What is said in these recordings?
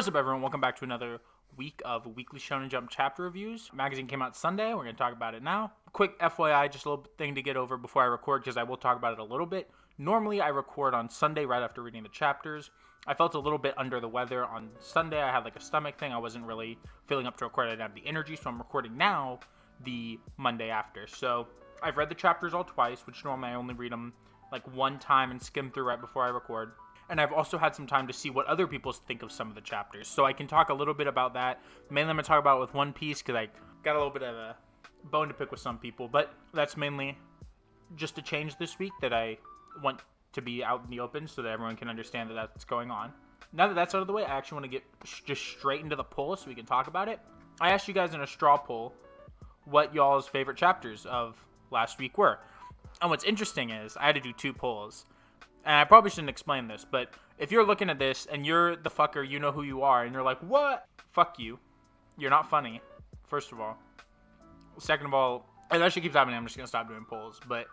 What's up, everyone? Welcome back to another week of weekly Shonen Jump chapter reviews. Magazine came out Sunday. We're going to talk about it now. Quick FYI, just a little thing to get over before I record, because I will talk about it a little bit. Normally, I record on Sunday right after reading the chapters. I felt a little bit under the weather on Sunday. I had like a stomach thing. I wasn't really feeling up to record. I didn't have the energy, so I'm recording now the Monday after. So I've read the chapters all twice, which normally I only read them like one time and skim through right before I record. And I've also had some time to see what other people think of some of the chapters. So I can talk a little bit about that. Mainly I'm going to talk about it with One Piece because I got a little bit of a bone to pick with some people. But that's mainly just a change this week that I want to be out in the open so that everyone can understand that that's going on. Now that that's out of the way, I actually want to get just straight into the poll so we can talk about it. I asked you guys in a straw poll what y'all's favorite chapters of last week were. And what's interesting is I had to do two polls. And I probably shouldn't explain this, but if you're looking at this and you're the fucker, you know who you are, and you're like, what? Fuck you. You're not funny, first of all. Second of all, and that shit keeps happening, I'm just going to stop doing polls. But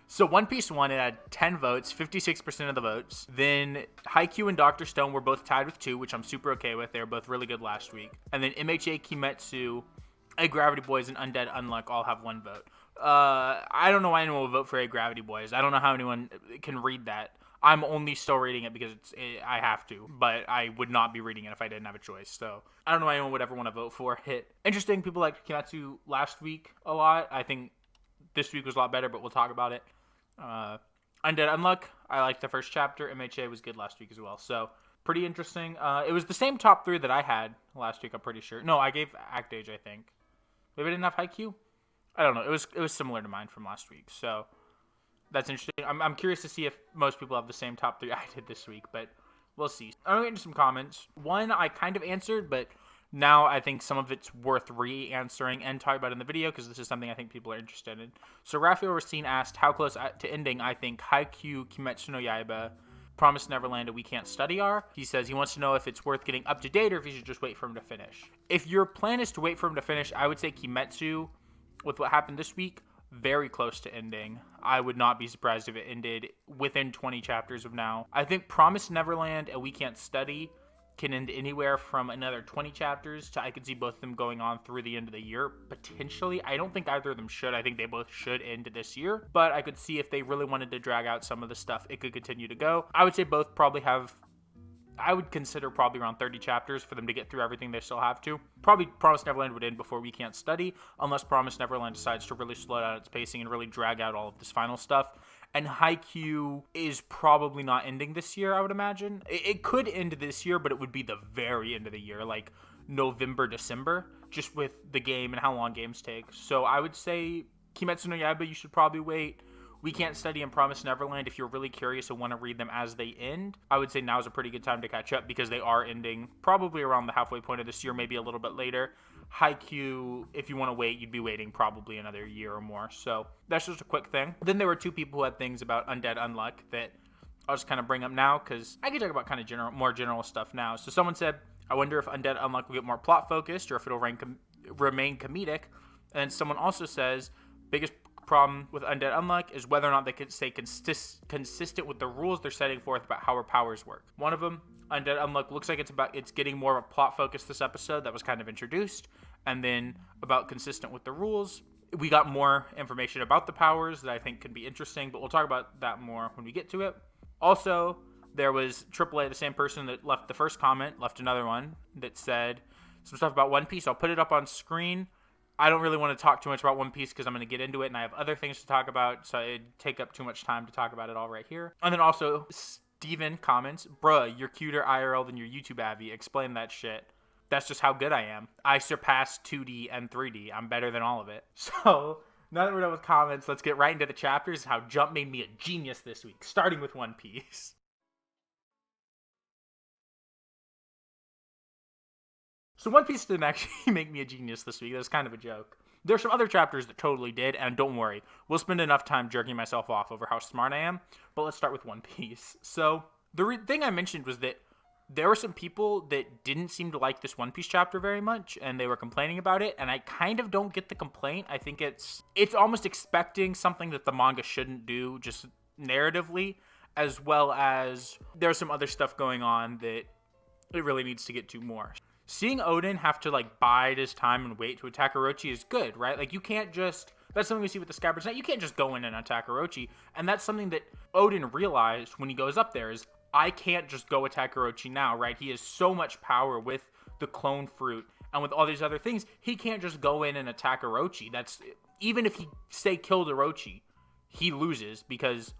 so One Piece won. It had 10 votes, 56% of the votes. Then Haikyuu and Dr. Stone were both tied with 2, which I'm super okay with. They were both really good last week. And then MHA, Kimetsu, Gravity Boys, and Undead, Unluck all have 1 vote. I don't know why anyone will vote for Gravity Boys. I don't know how anyone can read that. I'm only still reading it because I have to, but I would not be reading it if I didn't have a choice. So I don't know why anyone would ever want to vote for it. Interesting, people liked Kimetsu last week a lot. I think this week was a lot better, but we'll talk about it. Undead, Unluck, I liked the first chapter. MHA was good last week as well. So pretty interesting. It was the same top 3 that I had last week, I'm pretty sure. No, I gave Act Age, I think. Maybe I didn't have haikyuu? I don't know. It was similar to mine from last week, so that's interesting. I'm curious to see if most people have the same top 3 I did this week, but we'll see. I'm going to get into some comments. One I kind of answered, but now I think some of it's worth re-answering and talking about in the video because this is something I think people are interested in. So Raphael Racine asked how close to ending I think haikyuu, Kimetsu no Yaiba, Promised Neverland, and We Can't Study are. He says he wants to know if it's worth getting up to date or if you should just wait for him to finish. If your plan is to wait for him to finish, I would say Kimetsu, with what happened this week, very close to ending. I would not be surprised if it ended within 20 chapters of now. I think Promised Neverland and We Can't Study can end anywhere from another 20 chapters to I could see both of them going on through the end of the year, potentially. I don't think either of them should. I think they both should end this year, but I could see if they really wanted to drag out some of the stuff, it could continue to go. I would say both probably have, I would consider probably around 30 chapters for them to get through everything they still have to. Probably Promised Neverland would end before We Can't Study, unless Promised Neverland decides to really slow down its pacing and really drag out all of this final stuff. And haikyuu is probably not ending this year, I would imagine. It could end this year, but it would be the very end of the year, like November, December, just with the game and how long games take. So I would say Kimetsu no Yaiba, you should probably wait. We Can't Study and Promised Neverland, if you're really curious and want to read them as they end, I would say now is a pretty good time to catch up because they are ending probably around the halfway point of this year, maybe a little bit later. Haikyuu, if you want to wait, you'd be waiting probably another year or more. So that's just a quick thing. Then there were 2 people who had things about Undead, Unluck that I'll just kind of bring up now because I can talk about kind of more general stuff now. So someone said, I wonder if Undead, Unluck will get more plot focused or if it'll remain comedic. And then someone also says, biggest problem with Undead, Unluck is whether or not they could stay consistent with the rules they're setting forth about how her powers work. One of them, Undead, Unluck, looks like it's getting more of a plot focus this episode that was kind of introduced. And then about consistent with the rules, we got more information about the powers that I think could be interesting, but we'll talk about that more when we get to it. Also, there was AAA, the same person that left the first comment, left another one that said some stuff about One Piece. I'll put it up on screen. I don't really want to talk too much about One Piece because I'm going to get into it and I have other things to talk about, so it'd take up too much time to talk about it all right here. And then also, Steven comments, bruh, you're cuter IRL than your YouTube Abby. Explain that shit. That's just how good I am. I surpassed 2D and 3D. I'm better than all of it. So, now that we're done with comments, let's get right into the chapters and how Jump made me a genius this week, starting with One Piece. So One Piece didn't actually make me a genius this week. That's kind of a joke. There's some other chapters that totally did, and don't worry, we'll spend enough time jerking myself off over how smart I am, but let's start with One Piece. So, the thing I mentioned was that there were some people that didn't seem to like this One Piece chapter very much, and they were complaining about it, and I kind of don't get the complaint. I think it's almost expecting something that the manga shouldn't do, just narratively, as well as there's some other stuff going on that it really needs to get to more. Seeing Odin have to like bide his time and wait to attack Orochi is good, right? Like you can't just, that's something we see with the Scabbards Knight, you can't just go in and attack Orochi. And that's something that Odin realized when he goes up there is, I can't just go attack Orochi now, right? He has so much power with the clone fruit and with all these other things, he can't just go in and attack Orochi. That's, even if he say killed Orochi, he loses because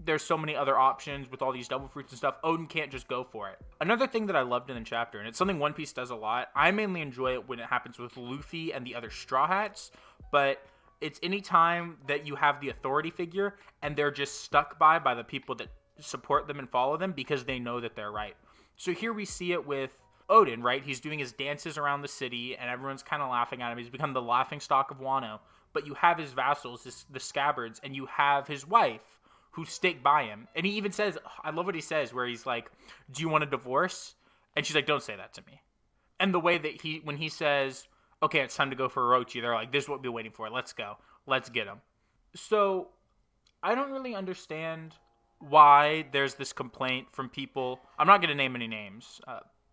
there's so many other options with all these double fruits and stuff. Odin can't just go for it. Another thing that I loved in the chapter, and it's something One Piece does a lot, I mainly enjoy it when it happens with Luffy and the other Straw Hats, but it's any time that you have the authority figure and they're just stuck by the people that support them and follow them because they know that they're right. So here we see it with Odin, right? He's doing his dances around the city and everyone's kind of laughing at him. He's become the laughing stock of Wano. But you have his vassals, the Scabbards, and you have his wife who stick by him. And he even says, I love what he says, where he's like, do you want a divorce? And she's like, don't say that to me. And the way that when he says, okay, it's time to go for Orochi, they're like, this is what we've been waiting for. Let's go. Let's get him. So I don't really understand why there's this complaint from people. I'm not going to name any names,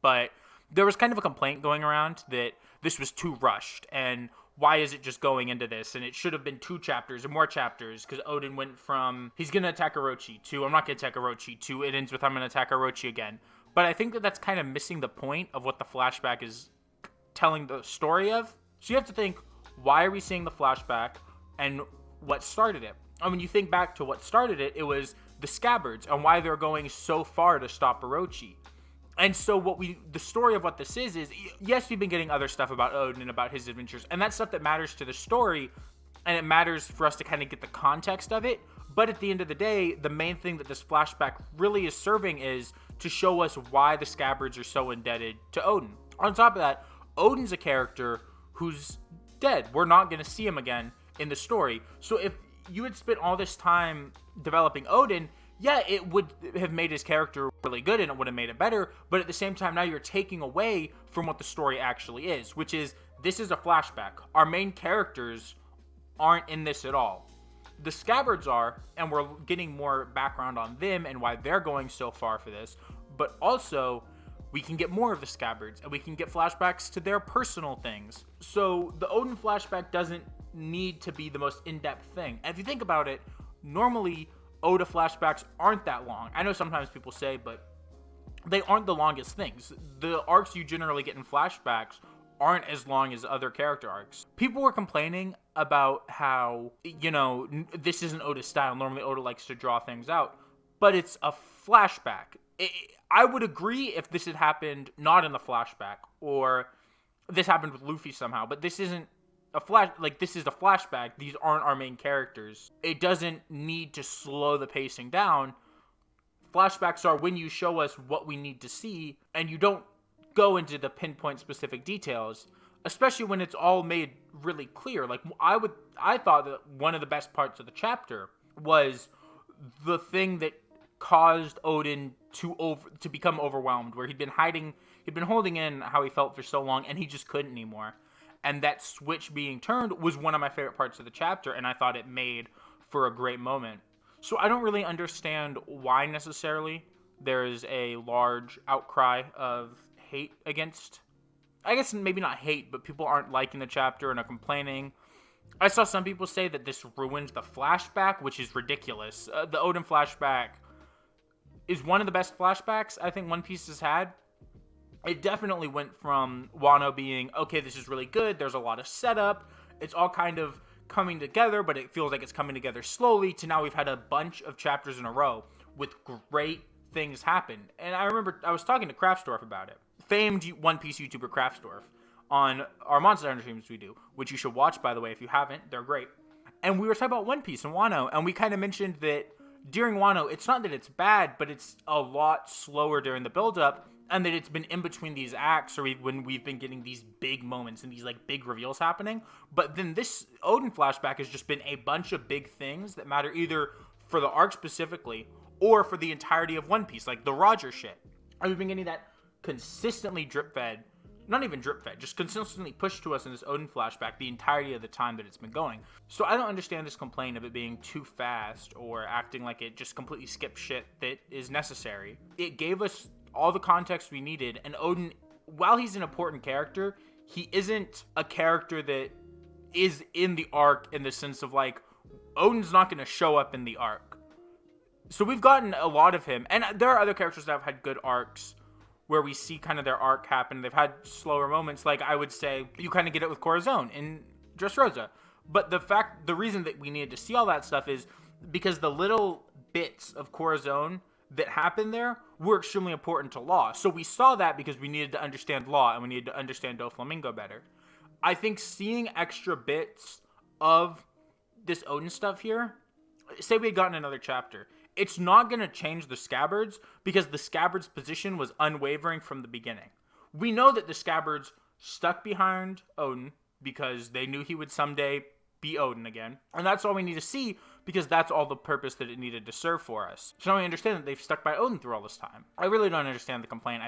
but there was kind of a complaint going around that this was too rushed. And why is it just going into this? And it should have been 2 chapters or more chapters because Odin went from he's going to attack Orochi to I'm not going to attack Orochi to it ends with I'm going to attack Orochi again. But I think that that's kind of missing the point of what the flashback is telling the story of. So you have to think, why are we seeing the flashback and what started it? And when you think back to what started it, it was the Scabbards and why they're going so far to stop Orochi. And so the story of what this is, yes, we've been getting other stuff about Odin and about his adventures, and that's stuff that matters to the story, and it matters for us to kind of get the context of it, but at the end of the day, the main thing that this flashback really is serving is to show us why the Scabbards are so indebted to Odin. On top of that, Odin's a character who's dead. We're not going to see him again in the story. So if you had spent all this time developing Odin, yeah, it would have made his character really good and it would have made it better, but at the same time, now you're taking away from what the story actually is, which is, this is a flashback. Our main characters aren't in this at all. The Scabbards are, and we're getting more background on them and why they're going so far for this, but also, we can get more of the Scabbards, and we can get flashbacks to their personal things. So, the Odin flashback doesn't need to be the most in-depth thing. And if you think about it, normally, Oda flashbacks aren't that long. I know sometimes people say, but they aren't the longest things. The arcs you generally get in flashbacks aren't as long as other character arcs. People were complaining about how, this isn't Oda's style. Normally Oda likes to draw things out, but it's a flashback. I would agree if this had happened not in the flashback, or this happened with Luffy somehow, but this isn't this is a flashback. These aren't our main characters. It doesn't need to slow the pacing down. Flashbacks are when you show us what we need to see, and you don't go into the pinpoint specific details, especially when it's all made really clear. Like, I thought that one of the best parts of the chapter was the thing that caused Odin to become overwhelmed, where he'd been holding in how he felt for so long, and he just couldn't anymore. And that switch being turned was one of my favorite parts of the chapter, and I thought it made for a great moment. So I don't really understand why necessarily there is a large outcry of hate against, I guess maybe not hate, but people aren't liking the chapter and are complaining. I saw some people say that this ruined the flashback, which is ridiculous. The Odin flashback is one of the best flashbacks I think One Piece has had. It definitely went from Wano being, okay, this is really good, there's a lot of setup, it's all kind of coming together, but it feels like it's coming together slowly, to now we've had a bunch of chapters in a row with great things happen. And I remember I was talking to Craftsdorf about it. Famed One Piece YouTuber Craftsdorf on our Monster Hunter streams we do, which you should watch, by the way, if you haven't. They're great. And we were talking about One Piece and Wano, and we kind of mentioned that during Wano, it's not that it's bad, but it's a lot slower during the build-up, and that it's been in between these acts, or when we've been getting these big moments and these like big reveals happening. But then this Odin flashback has just been a bunch of big things that matter either for the arc specifically or for the entirety of One Piece, like the Roger shit. And we've been getting that consistently drip-fed, not even drip-fed, just consistently pushed to us in this Odin flashback the entirety of the time that it's been going. So I don't understand this complaint of it being too fast or acting like it just completely skipped shit that is necessary. It gave us all the context we needed. And Odin, while he's an important character, he isn't a character that is in the arc in the sense of like, Odin's not going to show up in the arc. So we've gotten a lot of him. And there are other characters that have had good arcs where we see kind of their arc happen. They've had slower moments. Like I would say, you kind of get it with Corazon in Dressrosa. But the reason that we needed to see all that stuff is because the little bits of Corazon that happened there were extremely important to Law. So we saw that because we needed to understand Law and we needed to understand Doflamingo better. I think seeing extra bits of this Odin stuff here, say we had gotten another chapter, it's not going to change the Scabbards because the Scabbards' position was unwavering from the beginning. We know that the Scabbards stuck behind Odin because they knew he would someday be Odin again. And that's all we need to see because that's all the purpose that it needed to serve for us. So now we understand that they've stuck by Odin through all this time. I really don't understand the complaint.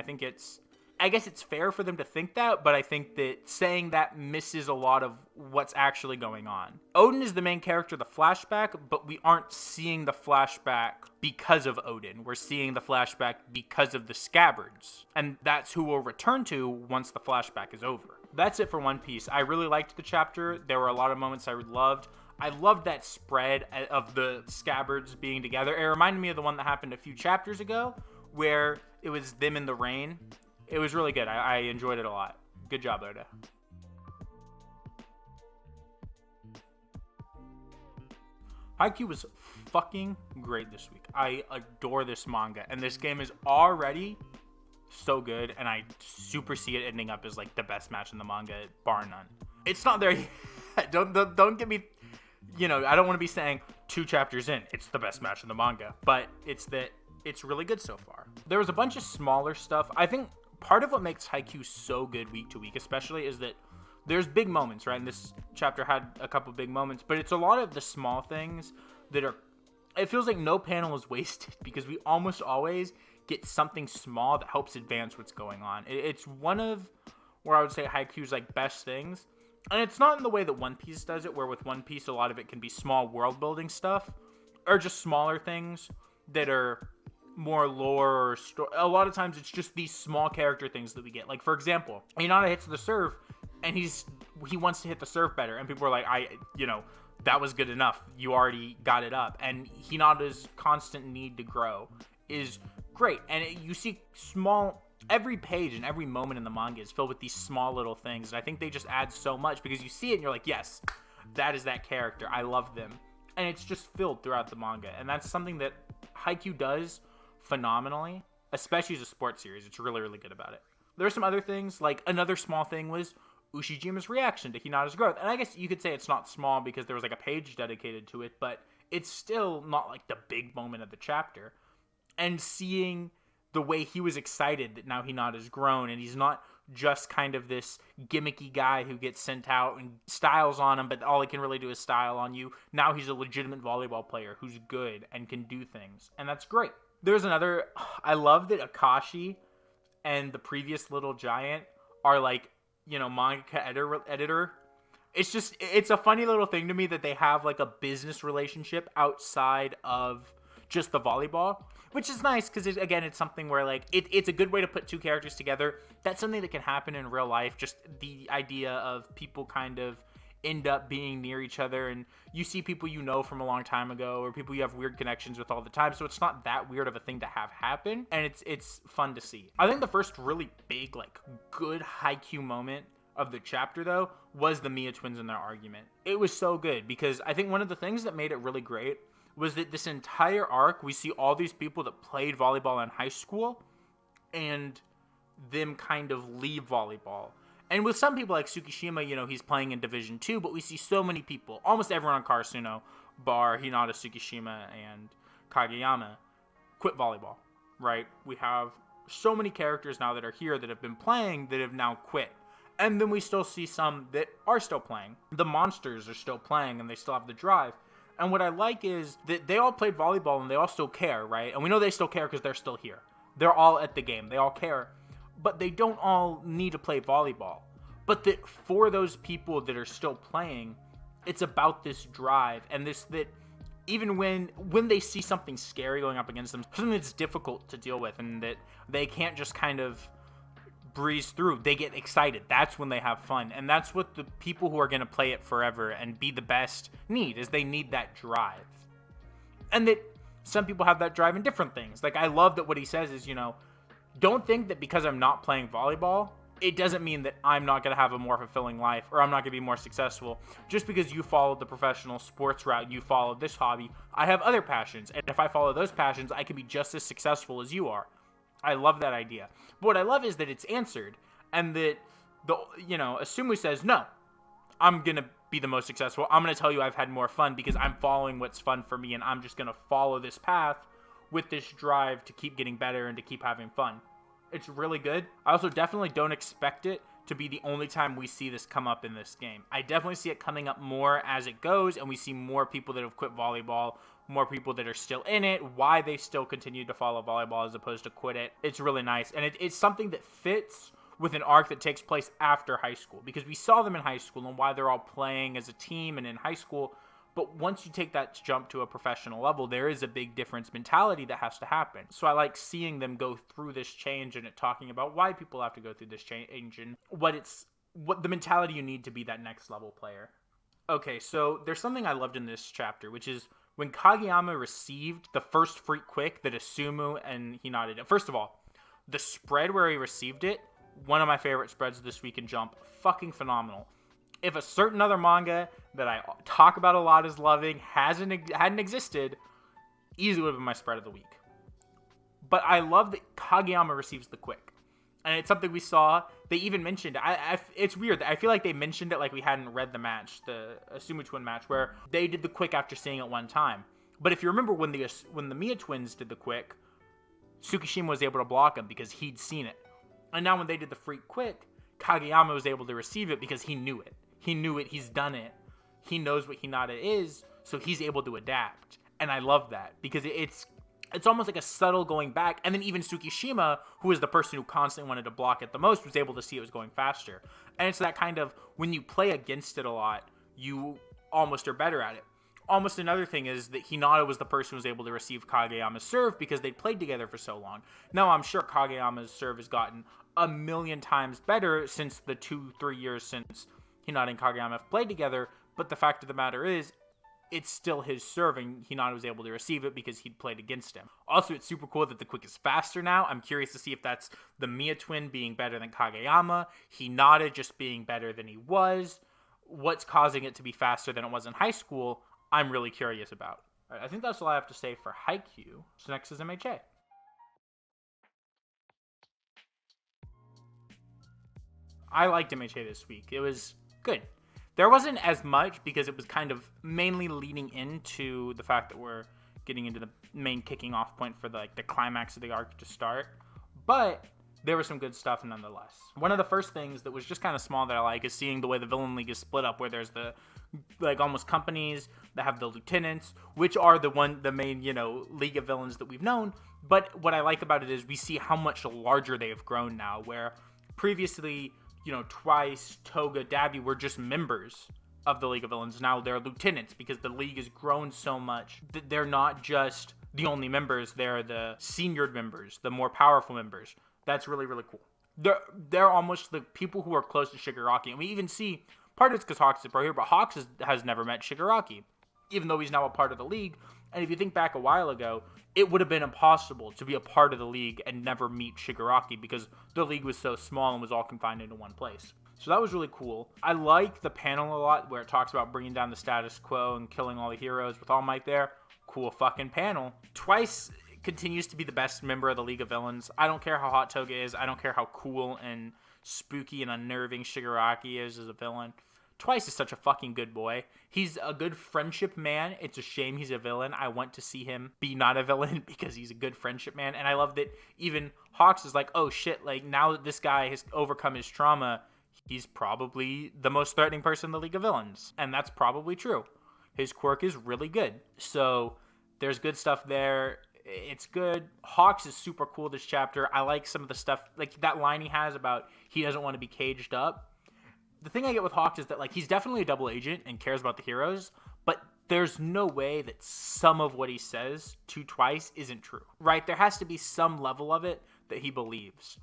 I guess it's fair for them to think that, but I think that saying that misses a lot of what's actually going on. Odin is the main character of the flashback, but we aren't seeing the flashback because of Odin. We're seeing the flashback because of the Scabbards. And that's who we'll return to once the flashback is over. That's it for One Piece. I really liked the chapter. There were a lot of moments I loved. I loved that spread of the Scabbards being together. It reminded me of the one that happened a few chapters ago, where it was them in the rain. It was really good. I enjoyed it a lot. Good job, Oda. Haikyuu was fucking great this week. I adore this manga, and this game is already so good, and I super see it ending up as like the best match in the manga, bar none. It's not there yet. Don't get me, I don't want to be saying 2 chapters in, it's the best match in the manga, but it's really good so far. There was a bunch of smaller stuff. I think part of what makes Haikyuu so good week to week, especially, is that there's big moments, right? And this chapter had a couple big moments, but it's a lot of the small things that it feels like no panel is wasted because we almost always get something small that helps advance what's going on. It's one of where I would say Haikyuu's like best things. And it's not in the way that One Piece does it, where with One Piece, a lot of it can be small world building stuff or just smaller things that are more lore or story. A lot of times it's just these small character things that we get. Like, for example, Hinata hits the serve and he wants to hit the serve better. And people are like, that was good enough. You already got it up. And Hinata's constant need to grow is great. And you see every page and every moment in the manga is filled with these small little things. And I think they just add so much because you see it and you're like, yes, that is that character. I love them. And it's just filled throughout the manga. And that's something that Haikyuu does phenomenally, especially as a sports series. It's really, really good about it. There are some other things, like another small thing was Ushijima's reaction to Hinata's growth. And I guess you could say it's not small because there was like a page dedicated to it, but it's still not like the big moment of the chapter. And seeing the way he was excited that now Hinata's grown and he's not just kind of this gimmicky guy who gets sent out and styles on him, but all he can really do is style on you. Now he's a legitimate volleyball player who's good and can do things. And that's great. There's another, I love that Akashi and the previous Little Giant are like, manga editor. It's a funny little thing to me that they have like a business relationship outside of just the volleyball, which is nice because it's something where like it's a good way to put 2 characters together. That's something that can happen in real life. Just the idea of people kind of end up being near each other, and you see people from a long time ago or people you have weird connections with all the time, so it's not that weird of a thing to have happen, and it's fun to see. I think the first really big like good Haikyuu moment of the chapter though was the Mia twins and their argument. It was so good because I think one of the things that made it really great was that this entire arc we see all these people that played volleyball in high school and them kind of leave volleyball. And with some people like Tsukishima, he's playing in Division 2, but we see so many people, almost everyone on Karasuno, bar Hinata, Tsukishima, and Kageyama, quit volleyball, right? We have so many characters now that are here that have been playing that have now quit. And then we still see some that are still playing. The monsters are still playing and they still have the drive. And what I like is that they all played volleyball and they all still care, right? And we know they still care because they're still here. They're all at the game. They all care. But they don't all need to play volleyball. But that for those people that are still playing, it's about this drive and that even when they see something scary going up against them, something that's difficult to deal with and that they can't just kind of breeze through, they get excited. That's when they have fun. And that's what the people who are going to play it forever and be the best need, is they need that drive. And that some people have that drive in different things. Like, I love that what he says is, don't think that because I'm not playing volleyball, it doesn't mean that I'm not going to have a more fulfilling life or I'm not going to be more successful. Just because you followed the professional sports route, you followed this hobby, I have other passions. And if I follow those passions, I can be just as successful as you are. I love that idea. But what I love is that it's answered, and that Asumu says, no, I'm going to be the most successful. I'm going to tell you I've had more fun because I'm following what's fun for me, and I'm just going to follow this path with this drive to keep getting better and to keep having fun. It's really good. I also definitely don't expect it to be the only time we see this come up in this game. I definitely see it coming up more as it goes, and we see more people that have quit volleyball, more people that are still in it, why they still continue to follow volleyball as opposed to quit it. It's really nice, and it's something that fits with an arc that takes place after high school, because we saw them in high school and why they're all playing as a team and in high school. But once you take that jump to a professional level, there is a big difference mentality that has to happen. So I like seeing them go through this change and it talking about why people have to go through this change and what the mentality you need to be that next level player. Okay, so there's something I loved in this chapter, which is when Kageyama received the first freak quick that Asumu and Hinata did. First of all, the spread where he received it, one of my favorite spreads this week in Jump. Fucking phenomenal. If a certain other manga that I talk about a lot as loving hadn't existed, easily would have been my spread of the week. But I love that Kageyama receives the quick. And it's something we saw. They even mentioned, it's weird. I feel like they mentioned it like we hadn't read the match, the Asumu twin match, where they did the quick after seeing it one time. But if you remember when the Mia twins did the quick, Tsukishima was able to block him because he'd seen it. And now when they did the freak quick, Kageyama was able to receive it because he knew it. He knew it. He's done it. He knows what Hinata is, so he's able to adapt. And I love that because it's almost like a subtle going back. And then even Tsukishima, who is the person who constantly wanted to block it the most, was able to see it was going faster. And it's that kind of, when you play against it a lot, you almost are better at it. Almost another thing is that Hinata was the person who was able to receive Kageyama's serve because they'd played together for so long. Now, I'm sure Kageyama's serve has gotten a million times better since the 2-3 years since Hinata and Kageyama have played together, but the fact of the matter is, it's still his serve, and Hinata was able to receive it because he'd played against him. Also, it's super cool that the quick is faster now. I'm curious to see if that's the Mia twin being better than Kageyama, Hinata just being better than he was, what's causing it to be faster than it was in high school. I'm really curious about. All right, I think that's all I have to say for haikyuu. So next is MHA. I liked MHA this week. It was good. There wasn't as much because it was kind of mainly leading into the fact that we're getting into the main kicking off point for the climax of the arc to start. But there was some good stuff nonetheless. One of the first things that was just kind of small that I like is seeing the way the villain league is split up, where there's the almost companies that have the lieutenants, which are the main, league of villains that we've known. But what I like about it is we see how much larger they have grown now, where previously, Twice, Toga, Dabi were just members of the League of Villains. Now they're lieutenants because the league has grown so much that they're not just the only members, they're the senior members, the more powerful members. That's really, really cool. They're almost the people who are close to Shigaraki. And we even see, part of it's because Hawks is pro here, but Hawks has never met Shigaraki, even though he's now a part of the league. And if you think back a while ago, it would have been impossible to be a part of the league and never meet Shigaraki because the league was so small and was all confined into one place. So that was really cool. I like the panel a lot where it talks about bringing down the status quo and killing all the heroes with All Might there. Cool fucking panel. Twice continues to be the best member of the League of Villains. I don't care how hot Toga is. I don't care how cool and spooky and unnerving Shigaraki is as a villain. Twice is such a fucking good boy. He's a good friendship man. It's a shame he's a villain. I want to see him be not a villain because he's a good friendship man. And I love that even Hawks is like, oh shit, now that this guy has overcome his trauma, he's probably the most threatening person in the League of Villains. And that's probably true. His quirk is really good. So there's good stuff there. It's good. Hawks is super cool this chapter. I like some of the stuff, like that line he has about he doesn't want to be caged up. The thing I get with Hawks is that he's definitely a double agent and cares about the heroes, but there's no way that some of what he says to Twice isn't true, right? There has to be some level of it that he believes.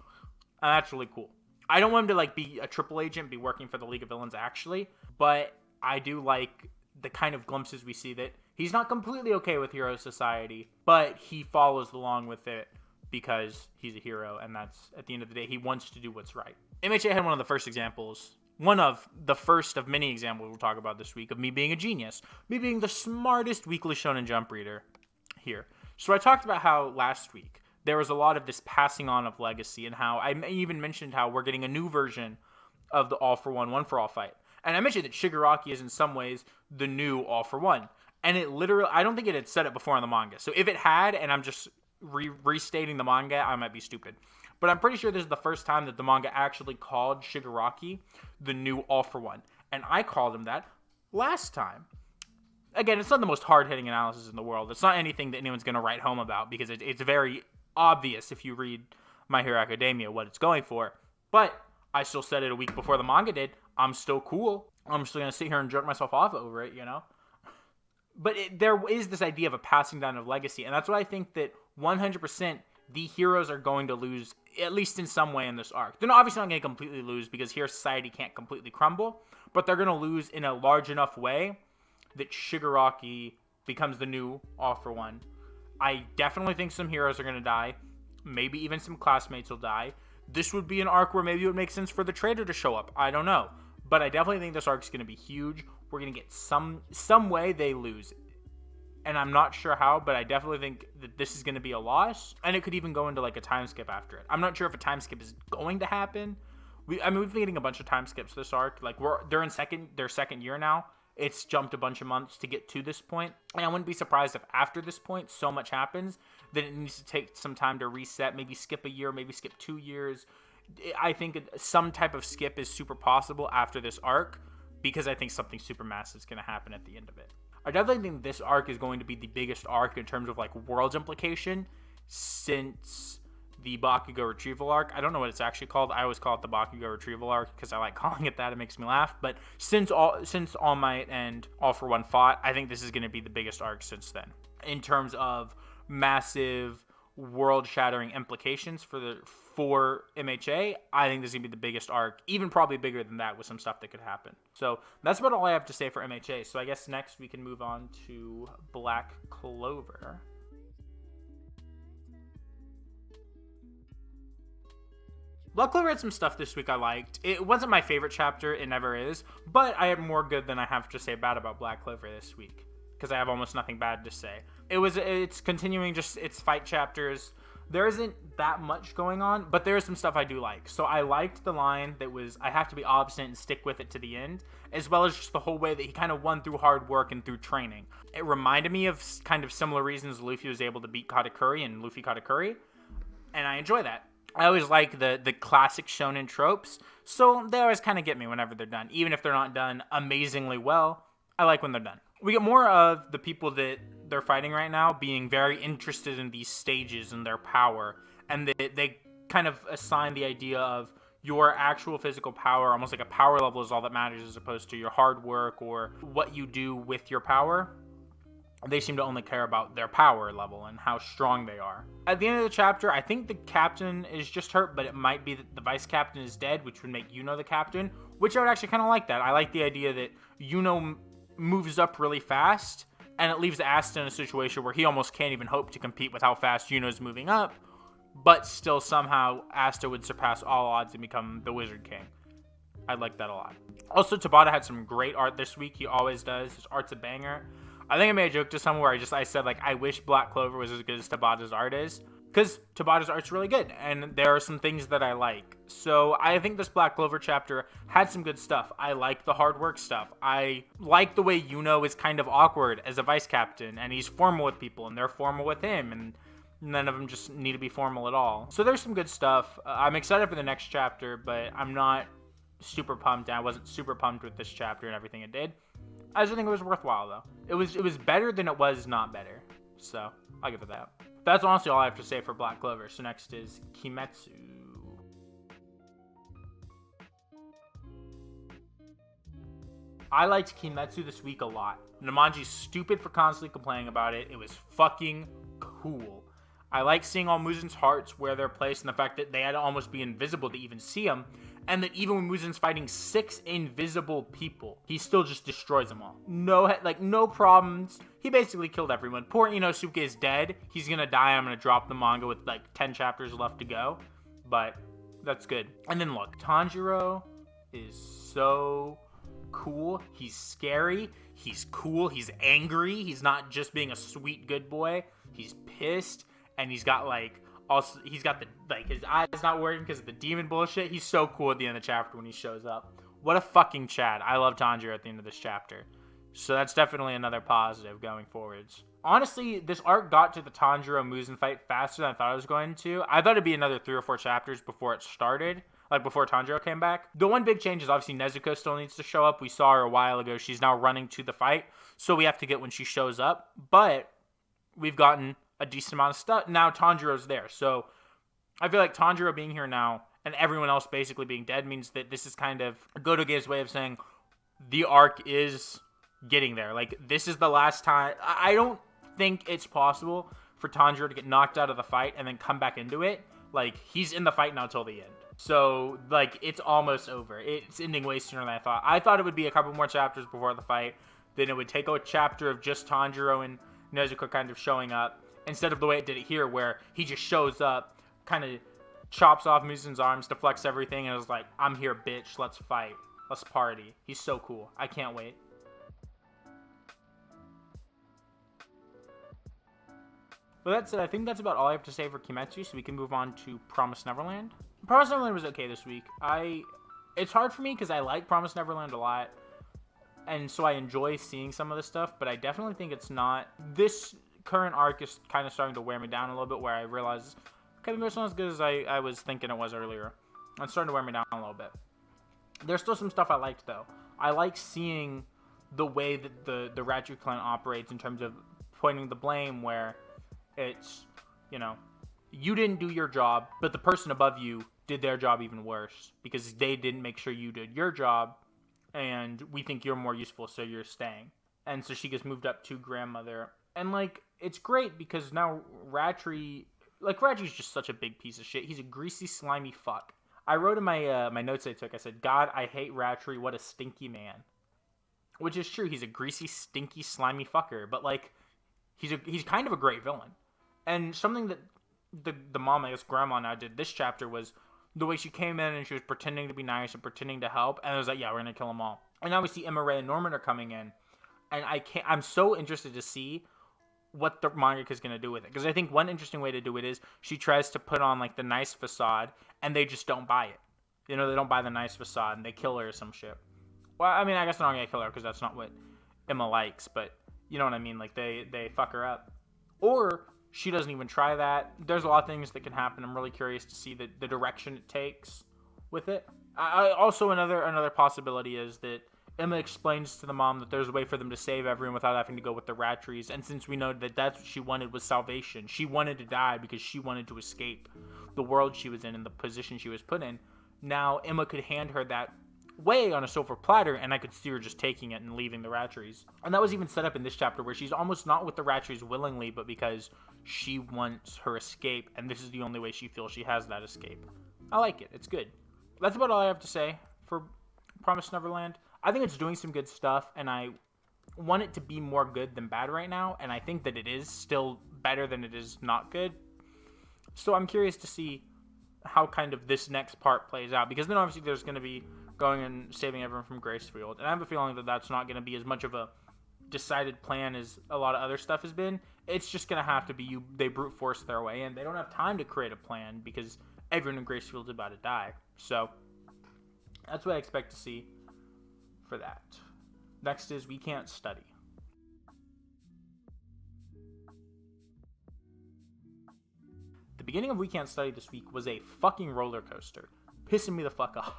And that's really cool. I don't want him to like be a triple agent, be working for the League of Villains actually, but I do like the kind of glimpses we see that he's not completely okay with Hero Society, but he follows along with it because he's a hero, and that's, at the end of the day, he wants to do what's right. MHA had one of the first examples, one of the first of many examples we'll talk about this week, of me being a genius, me being the smartest Weekly Shonen Jump reader here. So I talked about how last week there was a lot of this passing on of legacy, and how I even mentioned how we're getting a new version of the All for One, One for All fight. And I mentioned that Shigaraki is in some ways the new All for One. And it literally, I don't think it had said it before in the manga. So if it had, and I'm just restating the manga, I might be stupid. But I'm pretty sure this is the first time that the manga actually called Shigaraki the new All for One. And I called him that last time. Again, it's not the most hard-hitting analysis in the world. It's not anything that anyone's going to write home about, because it's very obvious if you read My Hero Academia what it's going for. But I still said it a week before the manga did. I'm still cool. I'm still going to sit here and jerk myself off over it, you know? But there is this idea of a passing down of legacy, and that's what I think that 100% the heroes are going to lose, at least in some way in this arc. They're obviously not going to completely lose, because Hero Society can't completely crumble, but they're going to lose in a large enough way that Shigaraki becomes the new All for One. I definitely think some heroes are going to die. Maybe even some classmates will die. This would be an arc where maybe it would make sense for the traitor to show up. I don't know. But I definitely think this arc is going to be huge. We're going to get some way they lose. And I'm not sure how, but I definitely think that this is going to be a loss. And it could even go into like a time skip after it. I'm not sure if a time skip is going to happen. We've been getting a bunch of time skips this arc. Like they're in their second year now. It's jumped a bunch of months to get to this point. And I wouldn't be surprised if after this point so much happens that it needs to take some time to reset. Maybe skip a year, maybe skip 2 years. I think some type of skip is super possible after this arc, because I think something super massive is going to happen at the end of it. I definitely think this arc is going to be the biggest arc in terms of like world's implication since the Bakugo retrieval arc. I don't know what it's actually called. I always call it the Bakugo retrieval arc because I like calling it that. It makes me laugh. But since All Might and All for One fought, I think this is going to be the biggest arc since then in terms of massive world-shattering implications for MHA. I think this is going to be the biggest arc, even probably bigger than that with some stuff that could happen. So that's about all I have to say for MHA. So I guess next we can move on to Black Clover. Black Clover had some stuff this week I liked. It wasn't my favorite chapter, it never is, but I have more good than I have to say bad about Black Clover this week, because I have almost nothing bad to say. It's continuing just its fight chapters. There isn't that much going on, but there is some stuff I do like. So I liked the line that was, I have to be obstinate and stick with it to the end, as well as just the whole way that he kind of won through hard work and through training. It reminded me of kind of similar reasons Luffy was able to beat Katakuri and Luffy Katakuri, and I enjoy that. I always like the classic shonen tropes, so they always kind of get me whenever they're done. Even if they're not done amazingly well, I like when they're done. We get more of the people that they're fighting right now being very interested in these stages and their power, and they kind of assign the idea of your actual physical power, almost like a power level is all that matters as opposed to your hard work or what you do with your power. They seem to only care about their power level and how strong they are. At the end of the chapter, I think the captain is just hurt, but it might be that the vice captain is dead, which would make Yuno the captain, which I would actually kind of like that. I like the idea that Yuno moves up really fast, and it leaves Asta in a situation where he almost can't even hope to compete with how fast Yuno's moving up, but still somehow Asta would surpass all odds and become the Wizard King. I like that a lot. Also, Tabata had some great art this week. He always does. His art's a banger. I think I made a joke to someone where I said, like, I wish Black Clover was as good as Tabata's art is, because Tabata's art's really good, and there are some things that I like. So I think this Black Clover chapter had some good stuff. I like the hard work stuff. I like the way Yuno is kind of awkward as a vice captain, and he's formal with people, and they're formal with him, and none of them just need to be formal at all. So there's some good stuff. I'm excited for the next chapter, but I'm not super pumped. I wasn't super pumped with this chapter and everything it did. I just think it was worthwhile, though. It was better than it was not better. So, I'll give it that. That's honestly all I have to say for Black Clover. So next is Kimetsu. I liked Kimetsu this week a lot. Namanji's stupid for constantly complaining about it. It was fucking cool. I like seeing all Muzin's hearts where they're placed, and the fact that they had to almost be invisible to even see them, and that even when Muzin's fighting 6 invisible people, he still just destroys them all. No problems. He basically killed everyone. Poor Inosuke is dead. He's gonna die. I'm gonna drop the manga with like 10 chapters left to go, but that's good. And then look, Tanjiro is so cool. He's scary. He's cool. He's angry. He's not just being a sweet good boy. He's pissed. And he's got his eyes not working because of the demon bullshit. He's so cool at the end of the chapter when he shows up. What a fucking Chad. I love Tanjiro at the end of this chapter. So that's definitely another positive going forwards. Honestly, this arc got to the Tanjiro Muzan fight faster than I thought it was going to. I thought it'd be another 3 or 4 chapters before it started. Like before Tanjiro came back. The one big change is obviously Nezuko still needs to show up. We saw her a while ago. She's now running to the fight. So we have to get when she shows up. But we've gotten a decent amount of stuff. Now Tanjiro's there. So I feel like Tanjiro being here now and everyone else basically being dead means that this is kind of Gotoge's way of saying the arc is getting there. Like, this is the last time. I don't think it's possible for Tanjiro to get knocked out of the fight and then come back into it. Like, he's in the fight now till the end. So, like, it's almost over. It's ending way sooner than I thought. I thought it would be a couple more chapters before the fight. Then it would take a chapter of just Tanjiro and Nezuko kind of showing up. Instead of the way it did it here, where he just shows up, kind of chops off Muzin's arms, deflects everything, and is like, I'm here, bitch. Let's fight. Let's party. He's so cool. I can't wait. But that said, I think that's about all I have to say for Kimetsu, so we can move on to Promised Neverland. Promised Neverland was okay this week. It's hard for me because I like Promised Neverland a lot, and so I enjoy seeing some of this stuff, but I definitely think it's not... This current arc is kind of starting to wear me down a little bit, where I realize, okay, maybe it's not as good as I was thinking it was earlier. It's starting to wear me down a little bit. There's still some stuff I liked, though. I like seeing the way that the Ratchet clan operates in terms of pointing the blame, where it's, you didn't do your job, but the person above you did their job even worse because they didn't make sure you did your job, and we think you're more useful, so you're staying. And so she gets moved up to grandmother. And, it's great because now Ratchet's just such a big piece of shit. He's a greasy, slimy fuck. I wrote in my my notes I took, I said, God, I hate Ratchet, what a stinky man. Which is true. He's a greasy, stinky, slimy fucker. But, he's kind of a great villain. And something that the mom, I guess grandma now did this chapter was the way she came in and she was pretending to be nice and pretending to help. And it was like, yeah, we're going to kill them all. And now we see Emma Ray and Norman are coming in. And I'm so interested to see what the mangaka is going to do with it. Because I think one interesting way to do it is she tries to put on, the nice facade, and they just don't buy it. They don't buy the nice facade, and they kill her or some shit. Well, I mean, I guess they're not going to kill her, because that's not what Emma likes, but you know what I mean? They fuck her up. Or she doesn't even try that. There's a lot of things that can happen. I'm really curious to see the direction it takes with it. Also, another possibility is that Emma explains to the mom that there's a way for them to save everyone without having to go with the Ratries. And since we know that that's what she wanted was salvation, she wanted to die because she wanted to escape the world she was in and the position she was put in. Now Emma could hand her that way on a silver platter, and I could see her just taking it and leaving the Ratries. And that was even set up in this chapter where she's almost not with the Ratries willingly, but because she wants her escape, and this is the only way she feels she has that escape. I like it. It's good. That's about all I have to say for Promised Neverland. I think it's doing some good stuff, and I want it to be more good than bad right now, and I think that it is still better than it is not good. So I'm curious to see how kind of this next part plays out, because then obviously there's going to be going and saving everyone from Gracefield, and I have a feeling that that's not going to be as much of a decided plan as a lot of other stuff has been. It's just going to have to be they brute force their way in. They don't have time to create a plan because everyone in Gracefield's about to die. So that's what I expect to see for that. Next is We Can't Study. The beginning of We Can't Study this week was a fucking roller coaster, pissing me the fuck off.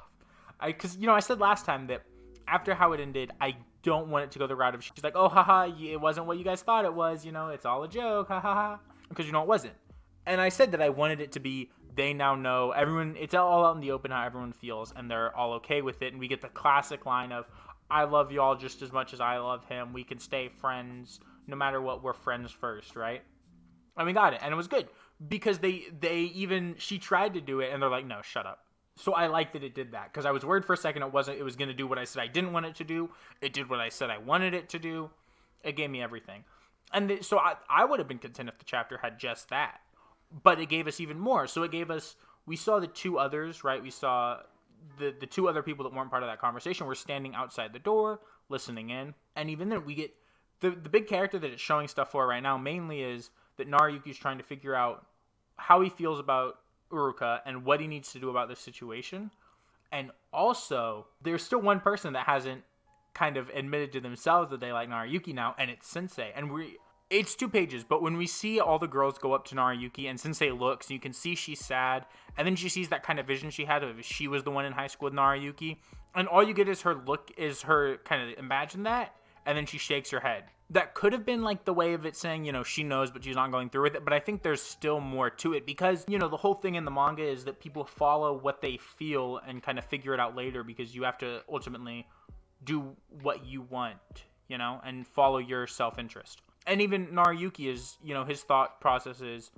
Because I said last time that after how it ended, I don't want it to go the route of she's like, oh haha, it wasn't what you guys thought it was, it's all a joke, ha ha ha. Because it wasn't. And I said that I wanted it to be, they now know, everyone, it's all out in the open how everyone feels, and they're all okay with it, and we get the classic line of, I love y'all just as much as I love him. We can stay friends no matter what. We're friends first, right? And we got it. And it was good. Because she tried to do it, and they're like, no, shut up. So I like that it did that. Because I was worried for a second it was going to do what I said I didn't want it to do. It did what I said I wanted it to do. It gave me everything. And so I would have been content if the chapter had just that. But it gave us even more. So it gave us, we saw the two others, right? We saw the two other people that weren't part of that conversation were standing outside the door, listening in. And even then we get, the big character that it's showing stuff for right now mainly is that Narayuki's trying to figure out how he feels about Uruka and what he needs to do about this situation. And also, there's still one person that hasn't kind of admitted to themselves that they like Narayuki now, and it's Sensei. And it's 2 pages, but when we see all the girls go up to Narayuki and Sensei looks, you can see she's sad, and then she sees that kind of vision she had of if she was the one in high school with Narayuki, and all you get is her look, is her kind of imagine that, and then she shakes her head. That could have been like the way of it saying, she knows, but she's not going through with it, but I think there's still more to it, because, the whole thing in the manga is that people follow what they feel and kind of figure it out later, because you have to ultimately do what you want, and follow your self-interest. And even Narayuki is, his thought process is,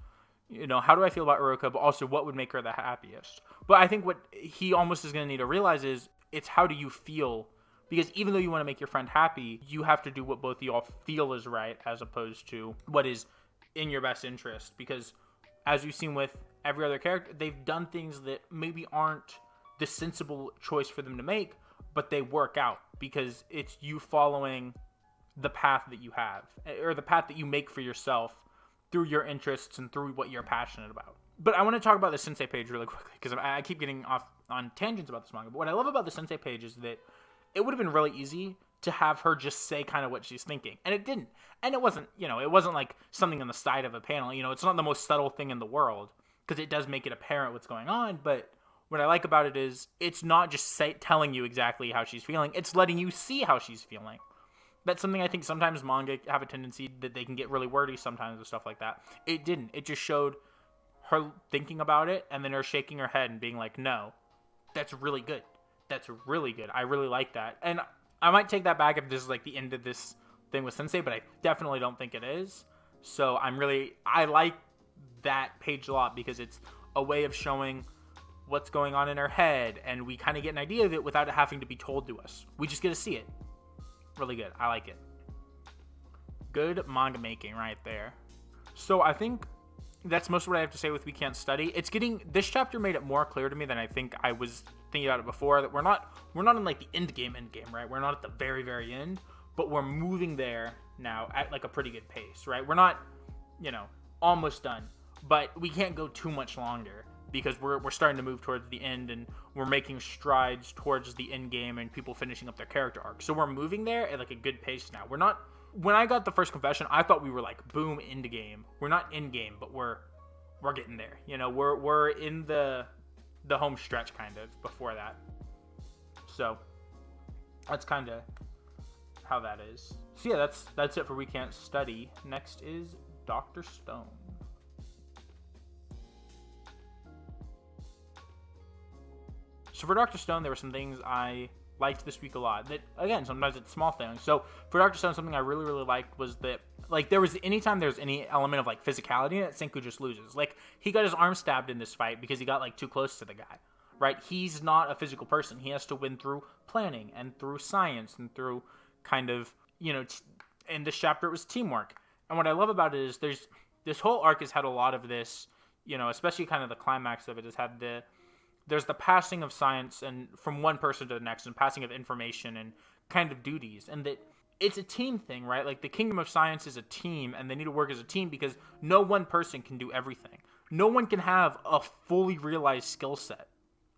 how do I feel about Uruka, but also what would make her the happiest? But I think what he almost is going to need to realize is, it's how do you feel? Because even though you want to make your friend happy, you have to do what both of y'all feel is right, as opposed to what is in your best interest. Because as you've seen with every other character, they've done things that maybe aren't the sensible choice for them to make, but they work out because it's you following the path that you have, or the path that you make for yourself through your interests and through what you're passionate about. But I want to talk about the Sensei page really quickly, because I keep getting off on tangents about this manga. But what I love about the Sensei page is that it would have been really easy to have her just say kind of what she's thinking, and it didn't. And it wasn't, it wasn't like something on the side of a panel. It's not the most subtle thing in the world, because it does make it apparent what's going on. But what I like about it is it's not just telling you exactly how she's feeling. It's letting you see how she's feeling. That's something I think sometimes manga have a tendency that they can get really wordy sometimes with stuff like that. It didn't. It just showed her thinking about it and then her shaking her head and being like, no, that's really good. That's really good. I really like that. And I might take that back if this is like the end of this thing with Sensei, but I definitely don't think it is. So I like that page a lot because it's a way of showing what's going on in her head, and we kind of get an idea of it without it having to be told to us. We just get to see it. Really good. I like it. Good manga making right there. So I think that's most of what I have to say with We Can't Study. This chapter made it more clear to me than I think I was thinking about it before, that we're not in like the end game, right? We're not at the very, very end, but we're moving there now at like a pretty good pace, right? We're not, almost done, but we can't go too much longer, because we're starting to move towards the end, and we're making strides towards the end game and people finishing up their character arc. So we're moving there at like a good pace now. We're not, when I got the first confession, I thought we were like boom end game. We're not end game, but we're getting there. We're in the home stretch kind of before that. So that's kind of how that is. So yeah, that's it for We Can't Study. Next is Dr. Stone. So for Dr. Stone, there were some things I liked this week a lot. That, again, sometimes it's small things. So for Dr. Stone, something I really, really liked was that, like, anytime there's any element of, like, physicality in it, Senku just loses. Like, he got his arm stabbed in this fight because he got, like, too close to the guy, right? He's not a physical person. He has to win through planning and through science and through kind of, in this chapter it was teamwork. And what I love about it is this whole arc has had a lot of this, especially kind of the climax of it has had there's the passing of science and from one person to the next, and passing of information and kind of duties, and that it's a team thing, right? Like the Kingdom of Science is a team, and they need to work as a team because no one person can do everything. No one can have a fully realized skill set.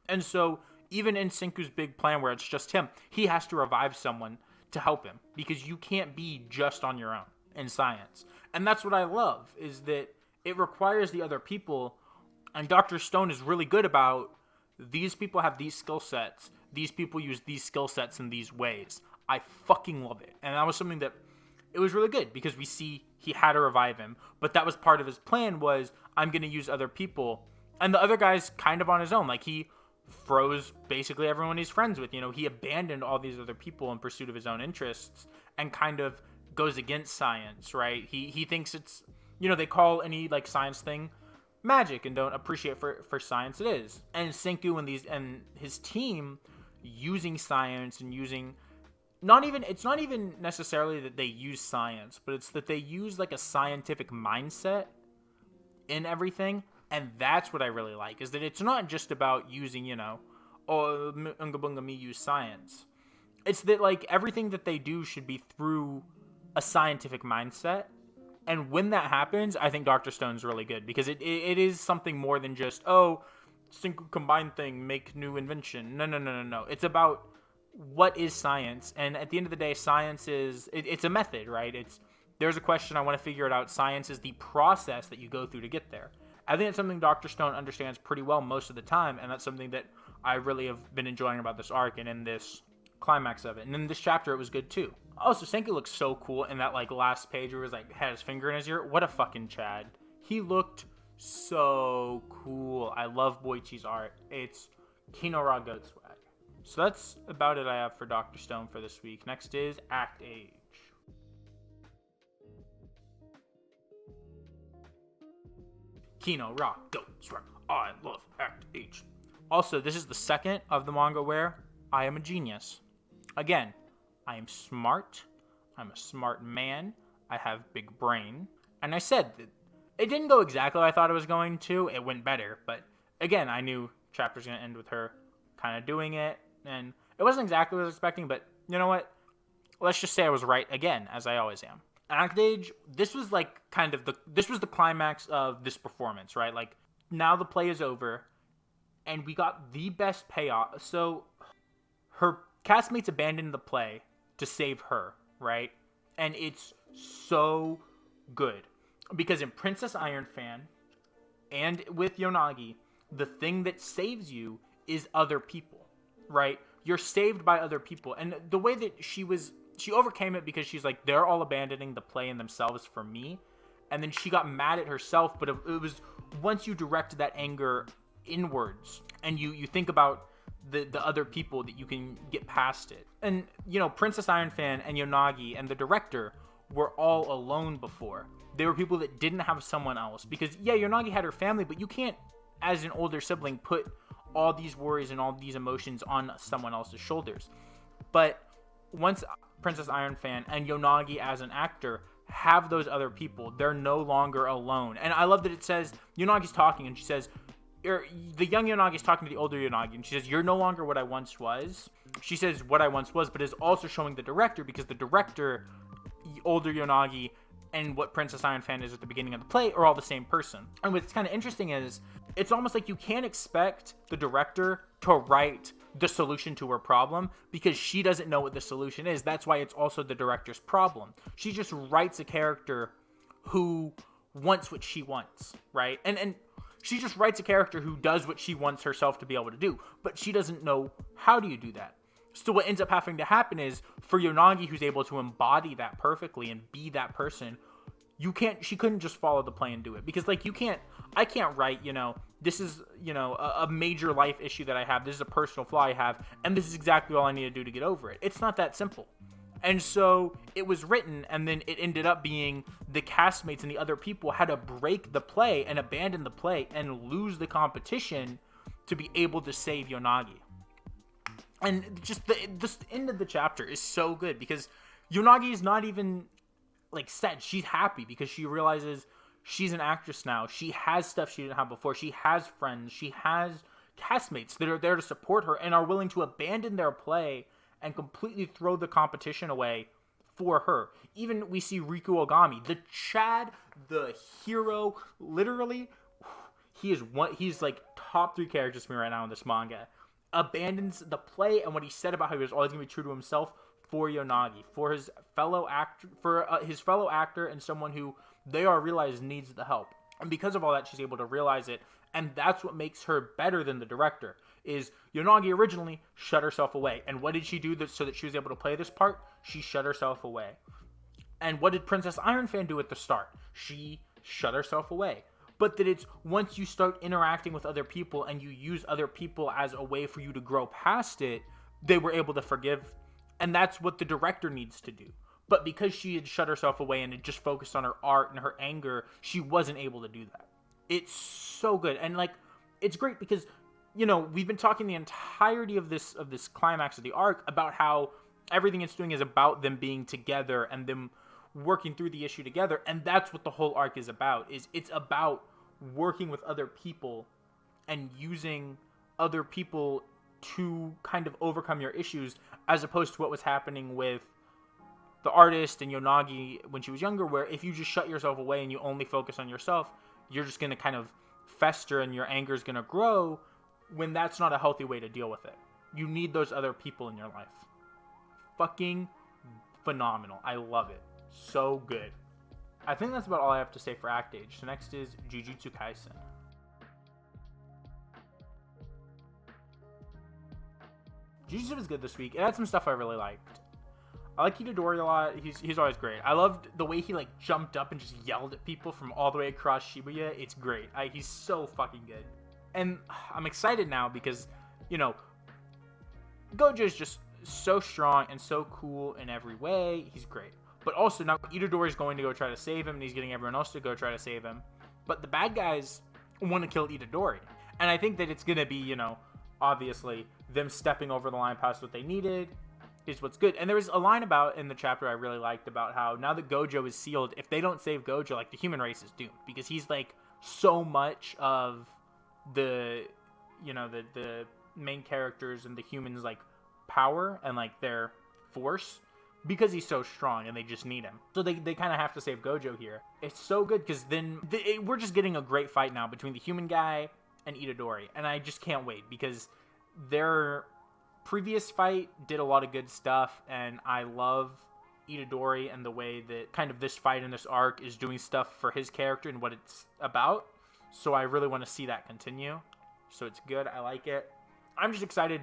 And so even in Senku's big plan where it's just him, he has to revive someone to help him, because you can't be just on your own in science. And that's what I love, is that it requires the other people, and Dr. Stone is really good about these people have these skill sets. These people use these skill sets in these ways. I fucking love it. And that was something that, it was really good because we see he had to revive him. But that was part of his plan was, I'm going to use other people. And the other guy's kind of on his own. Like, he froze basically everyone he's friends with. He abandoned all these other people in pursuit of his own interests and kind of goes against science, right? He thinks it's, they call any like science thing magic and don't appreciate for science it is. And Senku and his team using science and using it's not even necessarily that they use science, but it's that they use like a scientific mindset in everything. And that's what I really like, is that it's not just about using, Unga Bunga me use science. It's that like everything that they do should be through a scientific mindset. And when that happens, I think Dr. Stone's really good, because it is something more than just, Senku combine thing, make new invention. No. It's about what is science. And at the end of the day, science is, it's a method, right? There's a question, I want to figure it out. Science is the process that you go through to get there. I think it's something Dr. Stone understands pretty well most of the time, and that's something that I really have been enjoying about this arc and in this climax of it. And in this chapter, it was good too. Also, Senku looks so cool in that like last page where he was like had his finger in his ear. What a fucking Chad. He looked so cool. I love Boichi's art. It's Kinora goat swag. So that's about it I have for Dr. Stone for this week. Next is Act Age. Kino, Ra, Goat, Swag. I love Act H. Also, this is the second of the manga where I am a genius. Again, I am smart. I'm a smart man. I have big brain. And I said that it didn't go exactly how I thought it was going to. It went better. But again, I knew chapter's going to end with her kind of doing it. And it wasn't exactly what I was expecting, but you know what? Let's just say I was right again, as I always am. Act Age, this was like this was the climax of this performance, right? Like, now the play is over, and we got the best payoff. So, her castmates abandoned the play to save her, right? And it's so good. Because in Princess Iron Fan, and with Yonagi, the thing that saves you is other people, right? You're saved by other people. And the way that she overcame it, because she's like, they're all abandoning the play and themselves for me. And then she got mad at herself, but it was once you direct that anger inwards and you think about the other people, that you can get past it. And, Princess Iron Fan and Yonagi and the director were all alone before. They were people that didn't have someone else. Because, yeah, Yonagi had her family, but you can't, as an older sibling, put all these worries and all these emotions on someone else's shoulders. But once Princess Iron Fan and Yonagi as an actor have those other people, they're no longer alone. And I love that it says, Yonagi's talking, and she says, the young Yonagi's talking to the older Yonagi, and she says, you're no longer what I once was. She says what I once was, but is also showing the director, because the director, older Yonagi, and what Princess Iron Fan is at the beginning of the play are all the same person. And what's kind of interesting is, it's almost like you can't expect the director to write the solution to her problem, because she doesn't know what the solution is. That's why it's also the director's problem. She just writes a character who wants what she wants, right? And she just writes a character who does what she wants herself to be able to do, but she doesn't know how do you do that. So what ends up having to happen is, for Yonagi, who's able to embody that perfectly and be that person, she couldn't just follow the play and do it. Because, like, I can't write, this is, a major life issue that I have. This is a personal flaw I have, and this is exactly all I need to do to get over it. It's not that simple. And so it was written, and then it ended up being the castmates and the other people had to break the play and abandon the play and lose the competition to be able to save Yonagi. And just the end of the chapter is so good, because Yonagi is not even, like, sad. She's happy because she realizes she's an actress now. She has stuff she didn't have before. She has friends. She has castmates that are there to support her and are willing to abandon their play and completely throw the competition away for her. Even we see Riku Ogami, the Chad, the hero, literally, he's like top 3 characters for me right now in this manga. Abandons the play and what he said about how he was always going to be true to himself for Yonagi, for his fellow actor, and someone who they are realized needs the help. And because of all that, she's able to realize it, and that's what makes her better than the director. Is Yonagi originally shut herself away, and what did she do so that she was able to play this part? She shut herself away. And what did Princess Iron Fan do at the start? She shut herself away. but that it's once you start interacting with other people and you use other people as a way for you to grow past it, they were able to forgive. And that's what the director needs to do. But because she had shut herself away and had just focused on her art and her anger, she wasn't able to do that. It's so good. And like, it's great because, you know, we've been talking the entirety of this climax of the arc about how everything it's doing is about them being together and them working through the issue together. And that's what the whole arc is about. It's about working with other people and using other people to kind of overcome your issues, as opposed to what was happening with the artist and Yonagi when she was younger, where if you just shut yourself away and you only focus on yourself, you're just going to kind of fester and your anger is going to grow, when that's not a healthy way to deal with it. You need those other people in your life. Fucking phenomenal. I love it. So good. I think that's about all I have to say for Act Age. So next is Jujutsu Kaisen. Jujutsu was good this week. It had some stuff I really liked. I like Itadori a lot. He's always great. I loved the way he like jumped up and just yelled at people from all the way across Shibuya. It's great. He's so fucking good. And I'm excited now because, you know, Gojo's just so strong and so cool in every way. He's great. But also now Itadori's going to go try to save him, and he's getting everyone else to go try to save him. But the bad guys want to kill Itadori. And I think that it's going to be, you know, obviously them stepping over the line past what they needed is what's good. And there was a line about in the chapter I really liked about how now that Gojo is sealed, if they don't save Gojo, like the human race is doomed, because he's like so much of the, you know, the main characters and the humans like power and like their force, because he's so strong and they just need him. So they kind of have to save Gojo here. It's so good because then we're just getting a great fight now between the human guy and Itadori, and I just can't wait because their previous fight did a lot of good stuff, and I love Itadori and the way that kind of this fight in this arc is doing stuff for his character and what it's about. So I really want to see that continue. So it's good. I like it. I'm just excited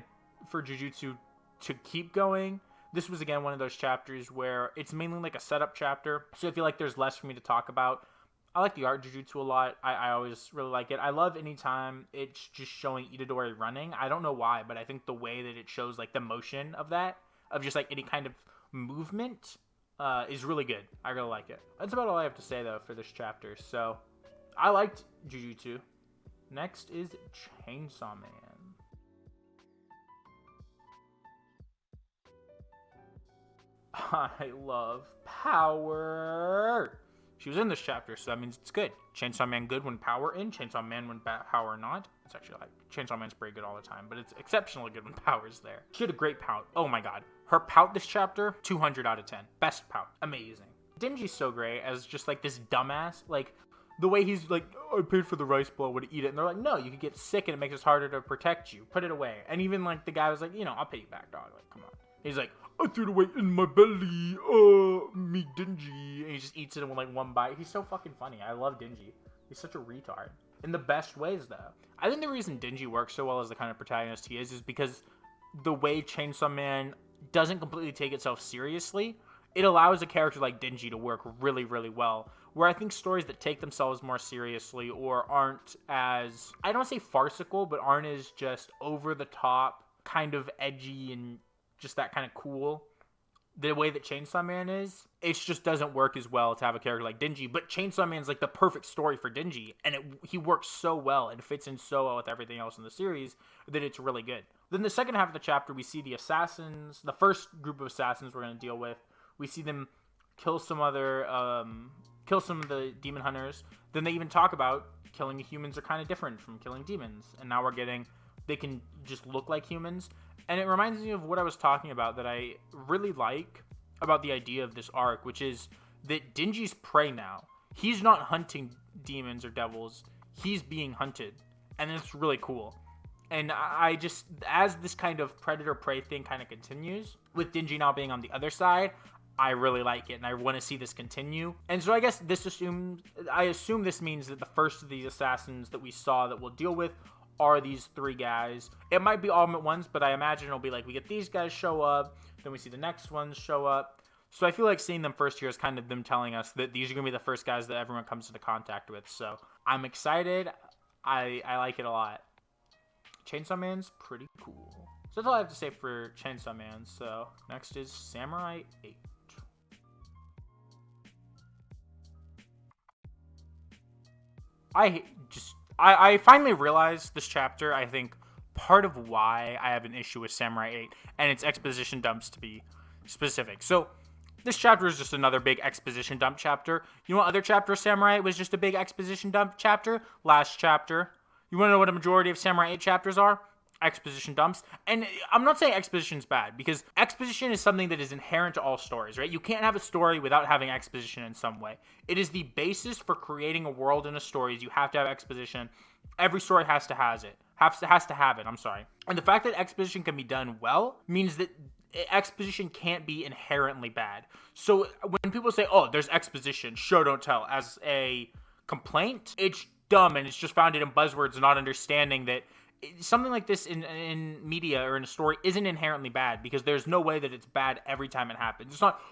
for Jujutsu to keep going. This was, again, one of those chapters where it's mainly like a setup chapter. So I feel like there's less for me to talk about. I like the art Jujutsu a lot. I always really like it. I love anytime it's just showing Itadori running. I don't know why, but I think the way that it shows like the motion of that, of just like any kind of movement, is really good. I really like it. That's about all I have to say, though, for this chapter. So I liked Jujutsu. Next is Chainsawman. I love power. She was in this chapter, so that means it's good. Chainsaw Man good when power in, Chainsaw Man when power not. It's actually like, Chainsaw Man's pretty good all the time, but it's exceptionally good when power's there. She had a great pout. Oh my god. Her pout this chapter, 200 out of 10. Best pout. Amazing. Denji's so great as just like this dumbass. Like, the way he's like, oh, I paid for the rice bowl, would eat it. And they're like, no, you could get sick and it makes it harder to protect you. Put it away. And even like the guy was like, you know, I'll pay you back, dog. Like, come on. He's like, I threw it away in my belly. Me Denji. And he just eats it in like one bite. He's so fucking funny. I love Denji. He's such a retard. In the best ways, though. I think the reason Denji works so well as the kind of protagonist he is because the way Chainsaw Man doesn't completely take itself seriously, it allows a character like Denji to work really, really well. Where I think stories that take themselves more seriously or aren't as, I don't say farcical, but aren't as just over the top, kind of edgy and just that kind of cool, the way that Chainsaw Man is, it just doesn't work as well to have a character like Denji. But Chainsaw Man's like the perfect story for Denji, and he works so well and fits in so well with everything else in the series that it's really good. Then the second half of the chapter, we see the assassins, the first group of assassins we're going to deal with. We see them kill some of the demon hunters. Then they even talk about killing humans are kind of different from killing demons, and now we're getting, they can just look like humans. And it reminds me of what I was talking about that I really like about the idea of this arc, which is that Denji's prey now. He's not hunting demons or devils. He's being hunted. And it's really cool. And I just, as this kind of predator-prey thing kind of continues, with Denji now being on the other side, I really like it, and I want to see this continue. And so I guess I assume this means that the first of these assassins that we saw that we'll deal with are these three guys. It might be all at once, but I imagine it'll be like we get these guys show up, then we see the next ones show up. So I feel like seeing them first here is kind of them telling us that these are going to be the first guys that everyone comes into contact with. So I'm excited. I like it a lot. Chainsawman's pretty cool. So that's all I have to say for Chainsaw Man. So next is Samurai 8. I finally realized this chapter, I think part of why I have an issue with Samurai 8 and its exposition dumps, to be specific. So this chapter is just another big exposition dump chapter. You know what other chapter of Samurai 8 was just a big exposition dump chapter? Last chapter. You want to know what a majority of Samurai 8 chapters are? Exposition dumps. And I'm not saying exposition is bad, because exposition is something that is inherent to all stories, right? You can't have a story without having exposition in some way. It is the basis for creating a world in a story. You have to have exposition. Every story has to have it. And the fact that exposition can be done well means that exposition can't be inherently bad. So when people say, oh, there's exposition, show don't tell, as a complaint, it's dumb, and it's just founded in buzzwords, not understanding that something like this in media or in a story isn't inherently bad, because there's no way that it's bad every time it happens. It's not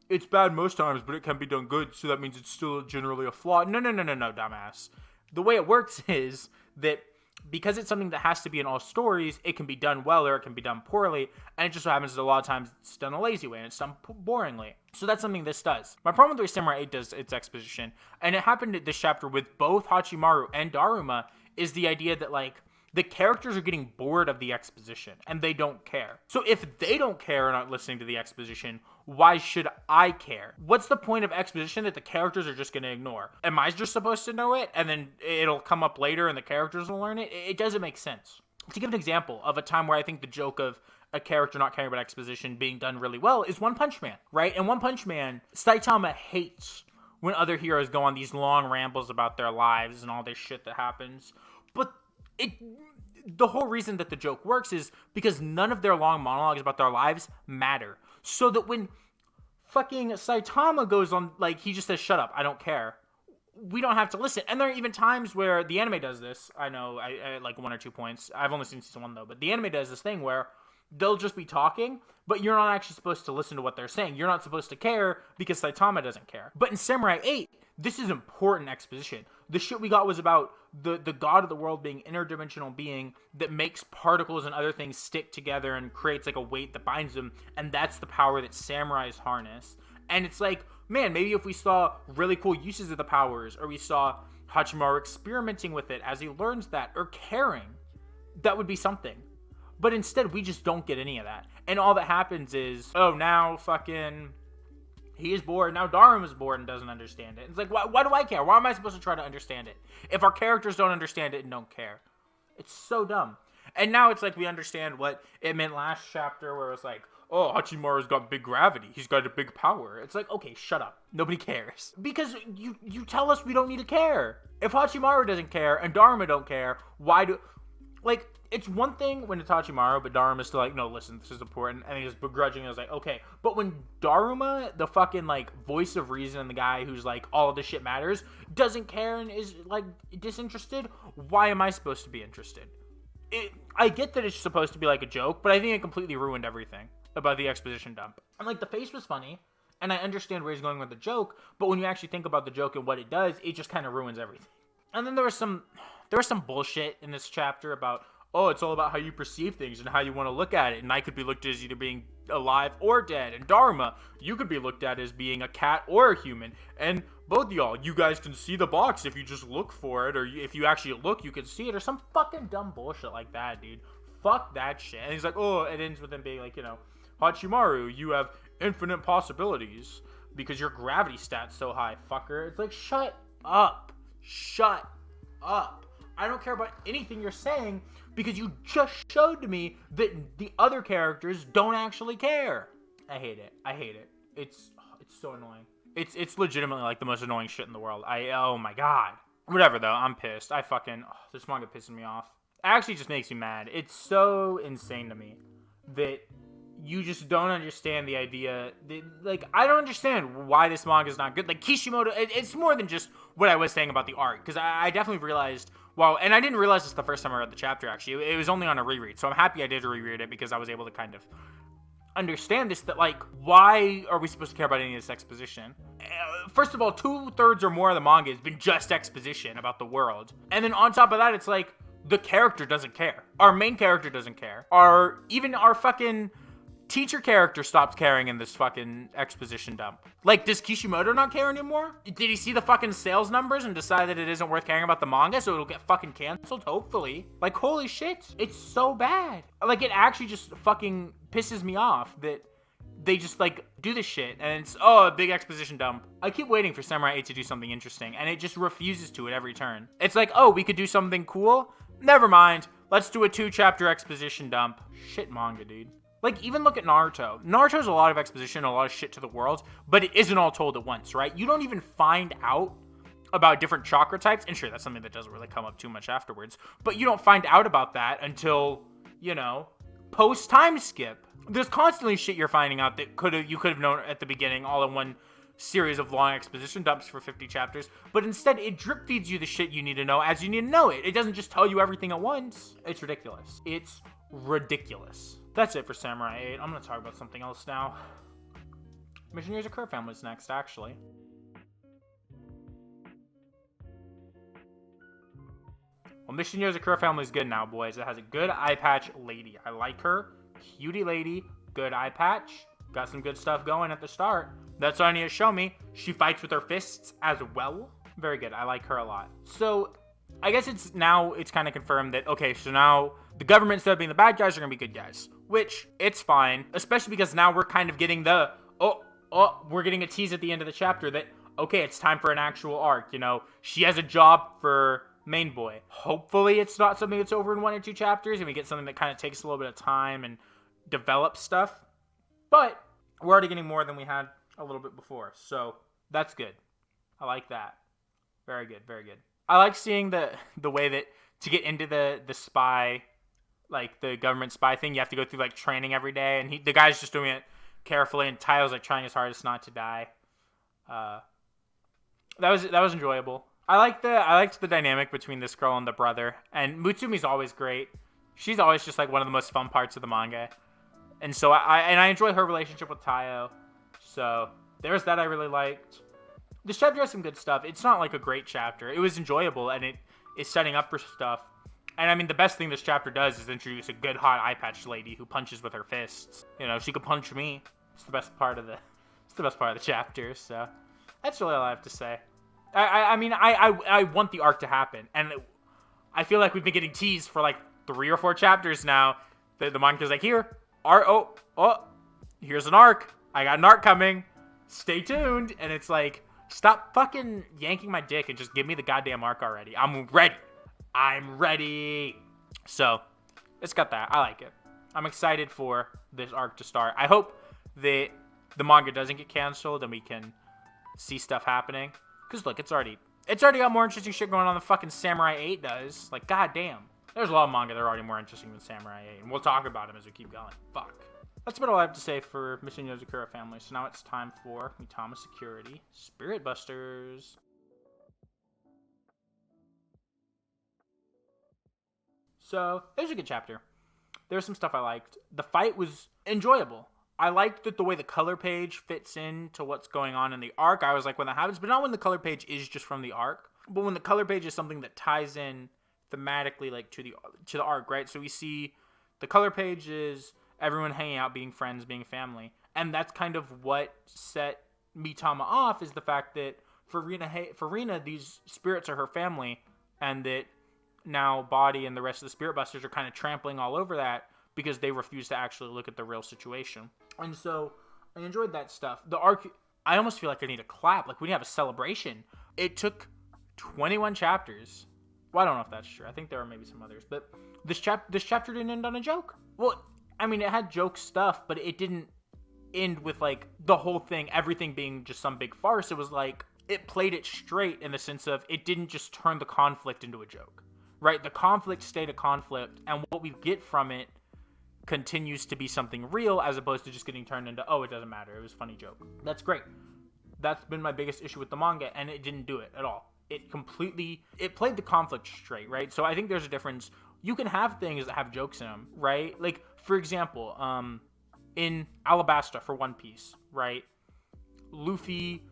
it's bad most times, but it can be done good, so that means it's still generally a flaw. No, dumbass. The way it works is that because it's something that has to be in all stories, it can be done well or it can be done poorly, and it just so happens that a lot of times it's done a lazy way and it's done boringly. So that's something this does. My problem with the way Samurai 8 does its exposition, and it happened in this chapter with both Hachimaru and Daruma, is the idea that, like, the characters are getting bored of the exposition, and they don't care. So if they don't care and aren't listening to the exposition, why should I care? What's the point of exposition that the characters are just going to ignore? Am I just supposed to know it, and then it'll come up later and the characters will learn it? It doesn't make sense. To give an example of a time where I think the joke of a character not caring about exposition being done really well is One Punch Man, right? In One Punch Man, Saitama hates when other heroes go on these long rambles about their lives and all this shit that happens. But the whole reason that the joke works is because none of their long monologues about their lives matter. So that when fucking Saitama goes on, like, he just says, shut up, I don't care, we don't have to listen. And there are even times where the anime does this. I know, I like 1 or 2 points. I've only seen season 1 though, but the anime does this thing where they'll just be talking, but you're not actually supposed to listen to what they're saying. You're not supposed to care because Saitama doesn't care. But in Samurai 8, this is important exposition. The shit we got was about the god of the world being an interdimensional being that makes particles and other things stick together and creates like a weight that binds them, and that's the power that samurais harness. And it's like, man, maybe if we saw really cool uses of the powers, or we saw Hachimaru experimenting with it as he learns that, or caring, that would be something. But instead, we just don't get any of that. And all that happens is, oh, now fucking he is bored. Now Daruma's bored and doesn't understand it. It's like, why do I care? Why am I supposed to try to understand it if our characters don't understand it and don't care? It's so dumb. And now it's like we understand what it meant last chapter, where it was like, oh, Hachimaru's got big gravity. He's got a big power. It's like, okay, shut up. Nobody cares. Because you tell us we don't need to care. If Hachimaru doesn't care and Daruma don't care, why do... Like, it's one thing when it's Hachimaru, but Daruma's still like, no, listen, this is important. And he's begrudging. I was like, okay. But when Daruma, the fucking, like, voice of reason and the guy who's like, all of this shit matters, doesn't care and is, like, disinterested, why am I supposed to be interested? I get that it's supposed to be like a joke, but I think it completely ruined everything about the exposition dump. And, like, the face was funny, and I understand where he's going with the joke, but when you actually think about the joke and what it does, it just kind of ruins everything. And then there was some bullshit in this chapter about, oh, it's all about how you perceive things and how you want to look at it, and I could be looked at as either being alive or dead, and Daruma, you could be looked at as being a cat or a human, and both of y'all, you guys can see the box if you just look for it, or if you actually look, you can see it, or some fucking dumb bullshit like that, dude. Fuck that shit. And he's like, oh, it ends with him being like, you know, Hachimaru, you have infinite possibilities because your gravity stat's so high, fucker. It's like, shut up. Shut up. I don't care about anything you're saying because you just showed to me that the other characters don't actually care. I hate it. It's so annoying. It's legitimately like the most annoying shit in the world. Oh my god. Whatever though, I'm pissed. This manga pissing me off. It actually just makes me mad. It's so insane to me that you just don't understand the idea that, like, I don't understand why this manga is not good. Like, Kishimoto, it's more than just what I was saying about the art, because I definitely realized, well, and I didn't realize this the first time I read the chapter, actually. It was only on a reread, so I'm happy I did reread it, because I was able to kind of understand this, that like, why are we supposed to care about any of this exposition? First of all, 2/3 or more of the manga has been just exposition about the world. And then on top of that, it's like, the character doesn't care. Our main character doesn't care. Even our fucking teacher character stopped caring in this fucking exposition dump. Like, does Kishimoto not care anymore? Did he see the fucking sales numbers and decide that it isn't worth caring about the manga, so it'll get fucking canceled? Hopefully. Like, holy shit. It's so bad. Like, it actually just fucking pisses me off that they just, like, do this shit, and it's, oh, a big exposition dump. I keep waiting for Samurai 8 to do something interesting, and it just refuses to at every turn. It's like, oh, we could do something cool? Never mind. Let's do a 2-chapter exposition dump. Shit manga, dude. Like, even look at Naruto. Naruto's a lot of exposition, a lot of shit to the world, but it isn't all told at once, right? You don't even find out about different chakra types, and sure, that's something that doesn't really come up too much afterwards, but you don't find out about that until, you know, post-time skip. There's constantly shit you're finding out that you could have known at the beginning, all in one series of long exposition dumps for 50 chapters, but instead it drip feeds you the shit you need to know as you need to know it. It doesn't just tell you everything at once. It's ridiculous. It's ridiculous. That's it for Samurai 8. I'm gonna talk about something else now. Mission Yozakura family's next, actually. Well, Mission Yozakura family's good now, boys. It has a good eye patch lady. I like her. Cutie lady. Good eye patch. Got some good stuff going at the start. That's all I need to show me. She fights with her fists as well. Very good. I like her a lot. So, I guess it's kind of confirmed that, okay, so now the government, instead of being the bad guys, are going to be good guys. Which, it's fine. Especially because now we're kind of getting we're getting a tease at the end of the chapter that, okay, it's time for an actual arc, you know. She has a job for main boy. Hopefully it's not something that's over in 1 or 2 chapters and we get something that kind of takes a little bit of time and develops stuff. But we're already getting more than we had a little bit before. So, that's good. I like that. Very good, very good. I like seeing the way that to get into the spy, like the government spy thing, you have to go through like training every day, and the guy's just doing it carefully, and Tayo's like trying his hardest not to die. That was enjoyable. I liked the dynamic between this girl and the brother, and Mutsumi's always great. She's always just like one of the most fun parts of the manga, and so I enjoy her relationship with Tayo. So there's that I really liked. This chapter has some good stuff. It's not like a great chapter. It was enjoyable, and it is setting up for stuff. And I mean, the best thing this chapter does is introduce a good hot eye patch lady who punches with her fists. You know, she could punch me. It's the best part of the chapter. So that's really all I have to say. I mean, I want the arc to happen, and I feel like we've been getting teased for like 3 or 4 chapters now. The manga's like, here's an arc. I got an arc coming. Stay tuned. And it's like, stop fucking yanking my dick and just give me the goddamn arc already. I'm ready. So, it's got that. I like it. I'm excited for this arc to start. I hope that the manga doesn't get canceled and we can see stuff happening. Because, look, it's already got more interesting shit going on than fucking Samurai 8 does. Like, goddamn. There's a lot of manga that are already more interesting than Samurai 8. And we'll talk about them as we keep going. Fuck. That's about all I have to say for Mission Yozakura family. So now it's time for Mitama Security Spirit Busters. So, it was a good chapter. There was some stuff I liked. The fight was enjoyable. I liked that the way the color page fits into what's going on in the arc. I was like, when that happens, but not when the color page is just from the arc, but when the color page is something that ties in thematically, like to the arc, right? So we see the color page is everyone hanging out, being friends, being family, and that's kind of what set Mitama off, is the fact that for Rina, these spirits are her family, and that now Body and the rest of the Spirit Busters are kind of trampling all over that because they refuse to actually look at the real situation. And so I enjoyed that stuff. The arc, I almost feel like I need to clap. Like, we need to have a celebration. It took 21 chapters. Well, I don't know if that's true. I think there are maybe some others. But this chapter didn't end on a joke. Well, I mean, it had joke stuff, but it didn't end with, like, the whole thing, everything being just some big farce. It was like, it played it straight in the sense of it didn't just turn the conflict into a joke. Right? The conflict stayed a conflict, and what we get from it continues to be something real, as opposed to just getting turned into, oh, it doesn't matter, it was a funny joke. That's great. That's been my biggest issue with the manga, and it didn't do it at all. It played the conflict straight, right? So I think there's a difference. You can have things that have jokes in them, right? Like, for example, in Alabasta for One Piece, right? Luffy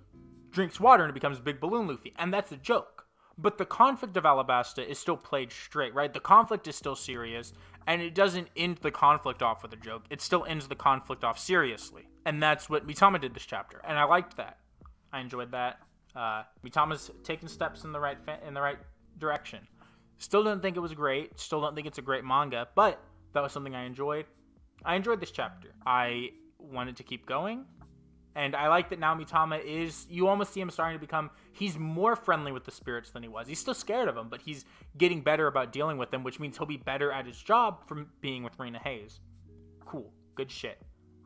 drinks water and it becomes Big Balloon Luffy, and that's a joke. But the conflict of Alabasta is still played straight, right? The conflict is still serious, and it doesn't end the conflict off with a joke. It still ends the conflict off seriously. And that's what Mitama did this chapter, and I liked that. I enjoyed that. Mitama's taking steps in the right direction. Still don't think it was great. Still don't think it's a great manga, but that was something I enjoyed. I enjoyed this chapter. I wanted to keep going. And I like that now Mitama is, you almost see him starting to become, he's more friendly with the spirits than he was. He's still scared of them, but he's getting better about dealing with them, which means he'll be better at his job from being with Rena Hayes. Cool. Good shit.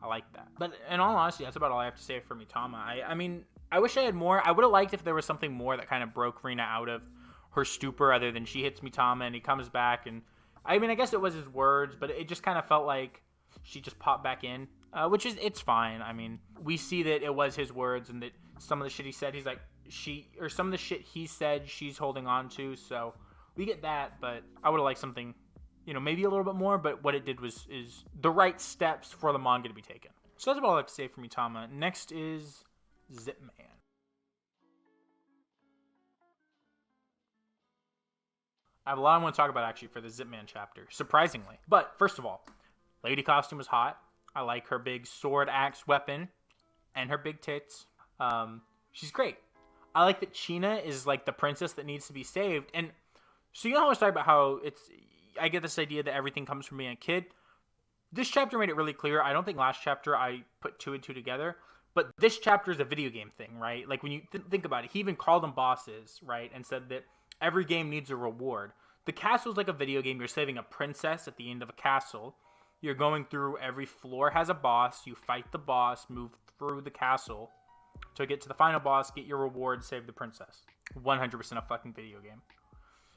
I like that. But in all honesty, that's about all I have to say for Mitama. I mean, I wish I had more. I would have liked if there was something more that kind of broke Rena out of her stupor other than she hits Mitama and he comes back. And I mean, I guess it was his words, but it just kind of felt like she just popped back in. Which is, it's fine. I mean, we see that it was his words and that some of the shit he said, he's like, some of the shit he said, she's holding on to. So we get that, but I would have liked something, maybe a little bit more, but what it did is the right steps for the manga to be taken. So that's about all I have to say for Mitama. Next is Zipman. I have a lot I want to talk about actually for the Zipman chapter, surprisingly. But first of all, lady costume was hot. I like her big sword axe weapon and her big tits. She's great. I like that China is like the princess that needs to be saved. And so how I was talking about how I get this idea that everything comes from being a kid. This chapter made it really clear. I don't think last chapter I put 2 and 2 together. But this chapter is a video game thing, right? Like when you think about it, he even called them bosses, right? And said that every game needs a reward. The castle is like a video game. You're saving a princess at the end of a castle. You're going through, every floor has a boss. You fight the boss, move through the castle to get to the final boss, get your reward, save the princess. 100% a fucking video game.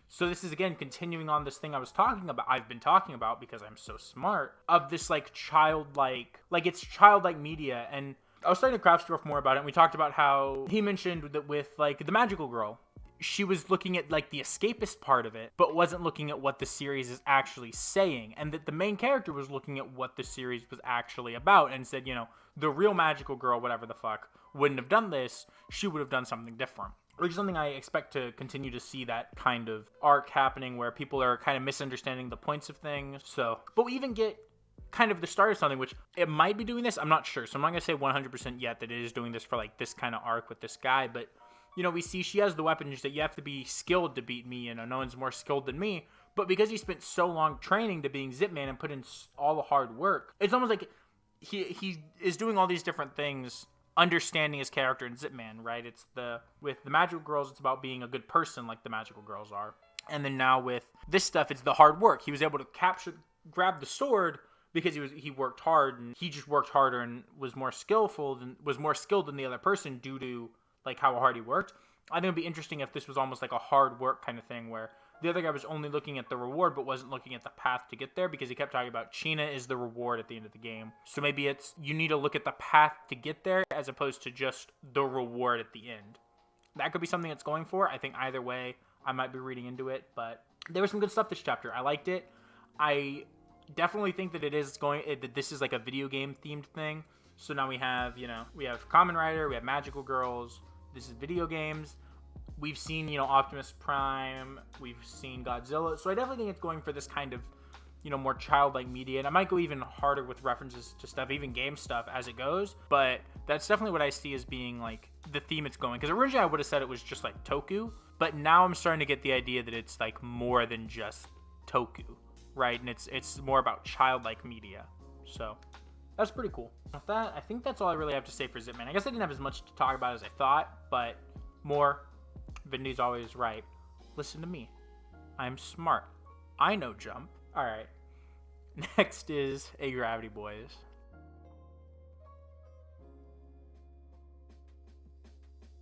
So this is, again, continuing on this thing I've been talking about because I'm so smart, of this, like, childlike, like, it's childlike media. And I was starting to craft stuff more about it, and we talked about how he mentioned that with, like, the magical girl, she was looking at like the escapist part of it, but wasn't looking at what the series is actually saying. And that the main character was looking at what the series was actually about and said, the real magical girl, whatever the fuck, wouldn't have done this. She would have done something different. Which is something I expect to continue to see, that kind of arc happening where people are kind of misunderstanding the points of things. But we even get kind of the start of something, which it might be doing this. I'm not sure. So I'm not going to say 100% yet that it is doing this for like this kind of arc with this guy, but we see she has the weapons that you have to be skilled to beat me, no one's more skilled than me. But because he spent so long training to being Zipman and put in all the hard work, it's almost like he is doing all these different things, understanding his character in Zipman, right? With the magical girls, it's about being a good person like the magical girls are. And then now with this stuff, it's the hard work. He was able to grab the sword because he worked hard, and he just worked harder and was more skilled than the other person due to like how hard he worked. I think it'd be interesting if this was almost like a hard work kind of thing where the other guy was only looking at the reward but wasn't looking at the path to get there, because he kept talking about China is the reward at the end of the game. So maybe it's you need to look at the path to get there as opposed to just the reward at the end. That could be something it's going for. I think either way I might be reading into it, but there was some good stuff this chapter. I liked it. I definitely think that that this is like a video game themed thing. So now we have Kamen Rider, we have magical girls. This is video games. We've seen, Optimus Prime. We've seen Godzilla. So I definitely think it's going for this kind of, more childlike media. And I might go even harder with references to stuff, even game stuff as it goes. But that's definitely what I see as being, like, the theme it's going. Because originally I would have said it was just, like, Toku. But now I'm starting to get the idea that it's, like, more than just Toku, right? And it's more about childlike media. So that's pretty cool. With that, I think that's all I really have to say for Zipman. I guess I didn't have as much to talk about as I thought, but more. Vindy's always right. Listen to me. I'm smart. I know jump. Alright. Next is Agravity, boys.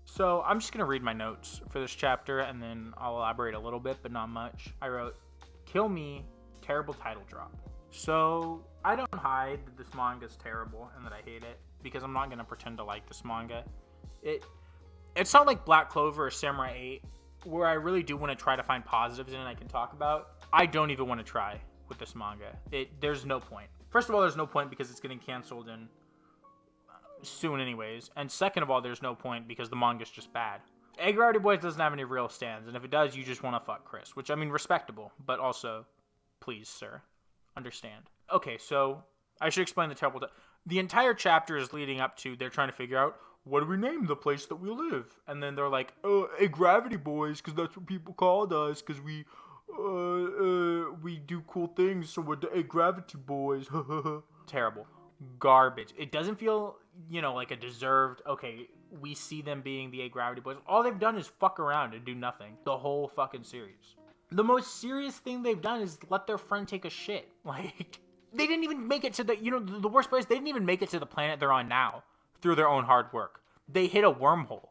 So I'm just going to read my notes for this chapter, and then I'll elaborate a little bit, but not much. I wrote, kill me, terrible title drop. So I don't hide that this manga is terrible and that I hate it, because I'm not going to pretend to like this manga. It's not like Black Clover or Samurai 8, where I really do want to try to find positives in it I can talk about. I don't even want to try with this manga. There's no point. First of all, there's no point because it's getting canceled in soon anyways. And second of all, there's no point because the manga's just bad. Agravity Boys doesn't have any real stands, and if it does, you just want to fuck Chris. Which, I mean, respectable, but also, please, sir, understand. Okay, so I should explain the terrible... The entire chapter is leading up to they're trying to figure out, what do we name the place that we live? And then they're like, Agravity Boys, because that's what people called us, because we do cool things, so we're the Agravity Boys. Terrible. Garbage. It doesn't feel, you know, like a deserved, okay, we see them being the Agravity Boys. All they've done is fuck around and do nothing. The whole fucking series. The most serious thing they've done is let their friend take a shit. Like, they didn't even make it to the, you know, the worst place, they didn't even make it to the planet they're on now through their own hard work. They hit a wormhole.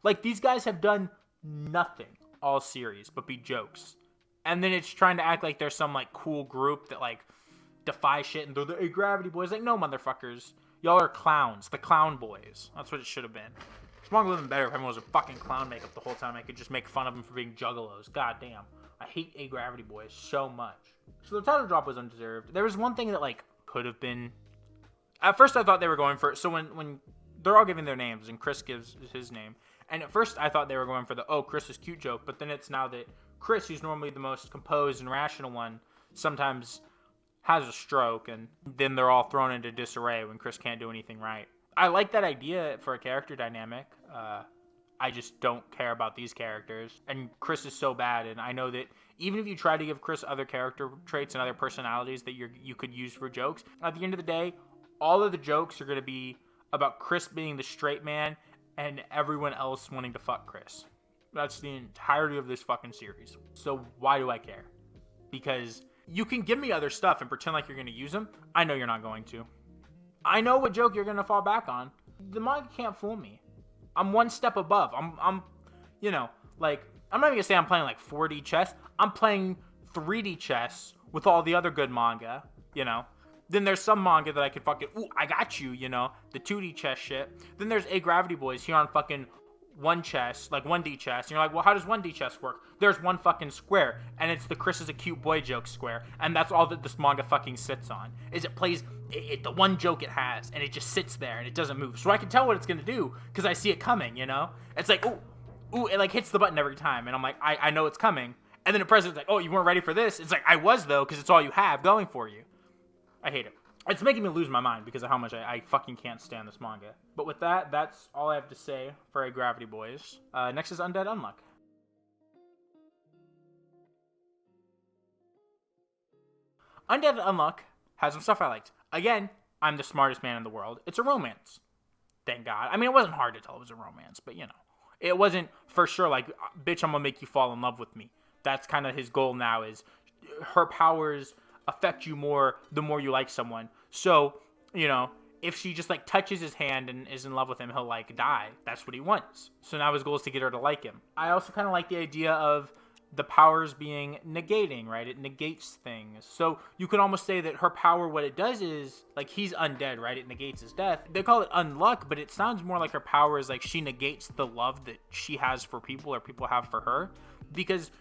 Like, these guys have done nothing all series but be jokes. And then it's trying to act like there's some, like, cool group that, like, defy shit and they're the Gravity Boys. Like, no, motherfuckers. Y'all are clowns. The Clown Boys. That's what it should have been. It's more living better if everyone was a fucking clown makeup the whole time. I could just make fun of them for being juggalos. God damn. I hate Gravity Boys so much. So the title drop was undeserved. There was one thing that, like, could have been... At first I thought they were going for... So when they're all giving their names and Chris gives his name. And at first I thought they were going for the, oh, Chris is cute joke. But then it's now that Chris, who's normally the most composed and rational one, sometimes has a stroke. And then they're all thrown into disarray when Chris can't do anything right. I like that idea for a character dynamic. I just don't care about these characters. And Chris is so bad, and I know that even if you try to give Chris other character traits and other personalities that you could use for jokes, at the end of the day, all of the jokes are going to be about Chris being the straight man and everyone else wanting to fuck Chris. That's the entirety of this fucking series. So why do I care? Because you can give me other stuff and pretend like you're going to use them. I know you're not going to. I know what joke you're going to fall back on. The manga can't fool me. I'm one step above. I'm, you know, like, I'm not even gonna say I'm playing like 4D chess. I'm playing 3D chess with all the other good manga, you know. Then there's some manga that I could fucking, ooh, I got you, you know, the 2D chess shit. Then there's Gravity Boys here on fucking 1D chess. And you're like, well, how does 1D chess work? There's one fucking square, and it's the Chris is a cute boy joke square, and that's all that this manga fucking sits on. Is it plays the one joke it has, and it just sits there and it doesn't move. So I can tell what it's gonna do because I see it coming, you know. It's like, ooh, it like hits the button every time, and I'm like, I know it's coming. And then the president's like, oh, you weren't ready for this. It's like, I was though, because it's all you have going for you. I hate it. It's making me lose my mind because of how much I fucking can't stand this manga. But with that, that's all I have to say for Gravity Boys. Next is Undead, Unluck. Undead, Unluck has some stuff I liked. Again, I'm the smartest man in the world. It's a romance. Thank God. I mean, it wasn't hard to tell it was a romance, but you know. It wasn't for sure like, bitch, I'm gonna make you fall in love with me. That's kind of his goal now, is her powers affect you more the more you like someone. So, you know, if she just like touches his hand and is in love with him, he'll like die. That's what he wants. So now his goal is to get her to like him. I also kind of like the idea of the powers being negating, right? It negates things. So you could almost say that her power, what it does is, like, he's undead, right? It negates his death. They call it unluck, but it sounds more like her power is like she negates the love that she has for people or people have for her. Because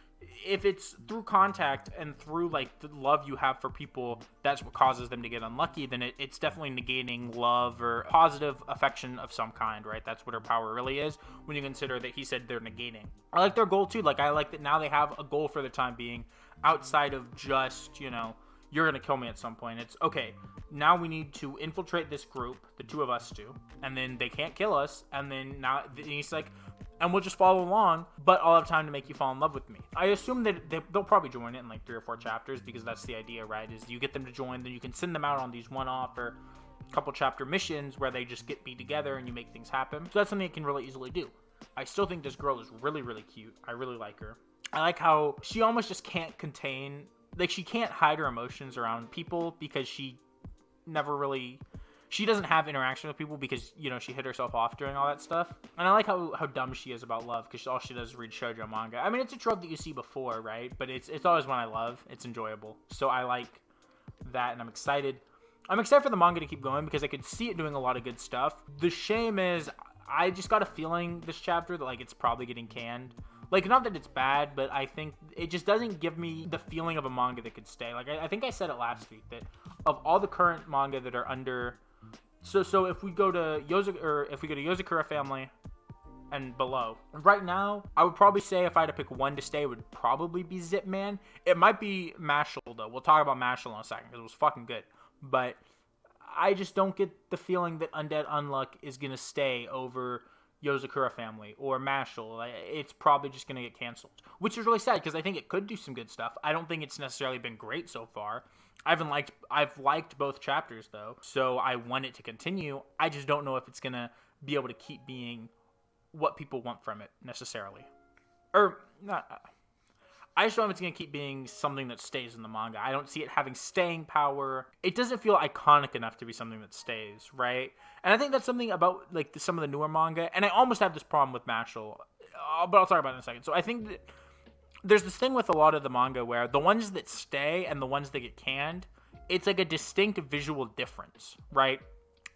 if it's through contact and through like the love you have for people, that's what causes them to get unlucky, then it's definitely negating love or positive affection of some kind, right? That's what her power really is when you consider that he said they're negating. I like their goal too. Like, I like that now they have a goal for the time being outside of just, you know, you're gonna kill me at some point. It's okay, now we need to infiltrate this group, the two of us do, and then they can't kill us, and then now he's like, and we'll just follow along, but I'll have time to make you fall in love with me. I assume that they'll probably join it in like 3 or 4 chapters, because that's the idea, right? Is you get them to join, then you can send them out on these one-off or couple chapter missions where they just be together and you make things happen. So that's something you can really easily do. I still think this girl is really, really cute. I really like her. I like how she almost just can't contain, like, she can't hide her emotions around people because she never really... She doesn't have interaction with people because, you know, she hit herself off doing all that stuff. And I like how dumb she is about love, because all she does is read shoujo manga. I mean, it's a trope that you see before, right? But it's always one I love. It's enjoyable. So I like that, and I'm excited. I'm excited for the manga to keep going because I could see it doing a lot of good stuff. The shame is, I just got a feeling this chapter that, like, it's probably getting canned. Like, not that it's bad, but I think it just doesn't give me the feeling of a manga that could stay. Like, I think I said it last week that of all the current manga that are under, so if we go to Yozakura family and below, right now I would probably say if I had to pick one to stay, it would probably be Zipman. It might be Mashle though. We'll talk about Mashle in a second because it was fucking good, but I just don't get the feeling that Undead Unluck is gonna stay over Yozakura family or Mashle. It's probably just gonna get canceled, which is really sad because I think it could do some good stuff. I don't think it's necessarily been great so far. I've liked both chapters though, so I want it to continue. I just don't know if it's gonna be able to keep being what people want from it necessarily, or not. I just don't know if it's going to keep being something that stays in the manga. I don't see it having staying power. It doesn't feel iconic enough to be something that stays, right? And I think that's something about like some of the newer manga, and I almost have this problem with Mashle, but I'll talk about it in a second. So I think that there's this thing with a lot of the manga where the ones that stay and the ones that get canned, it's like a distinct visual difference, right?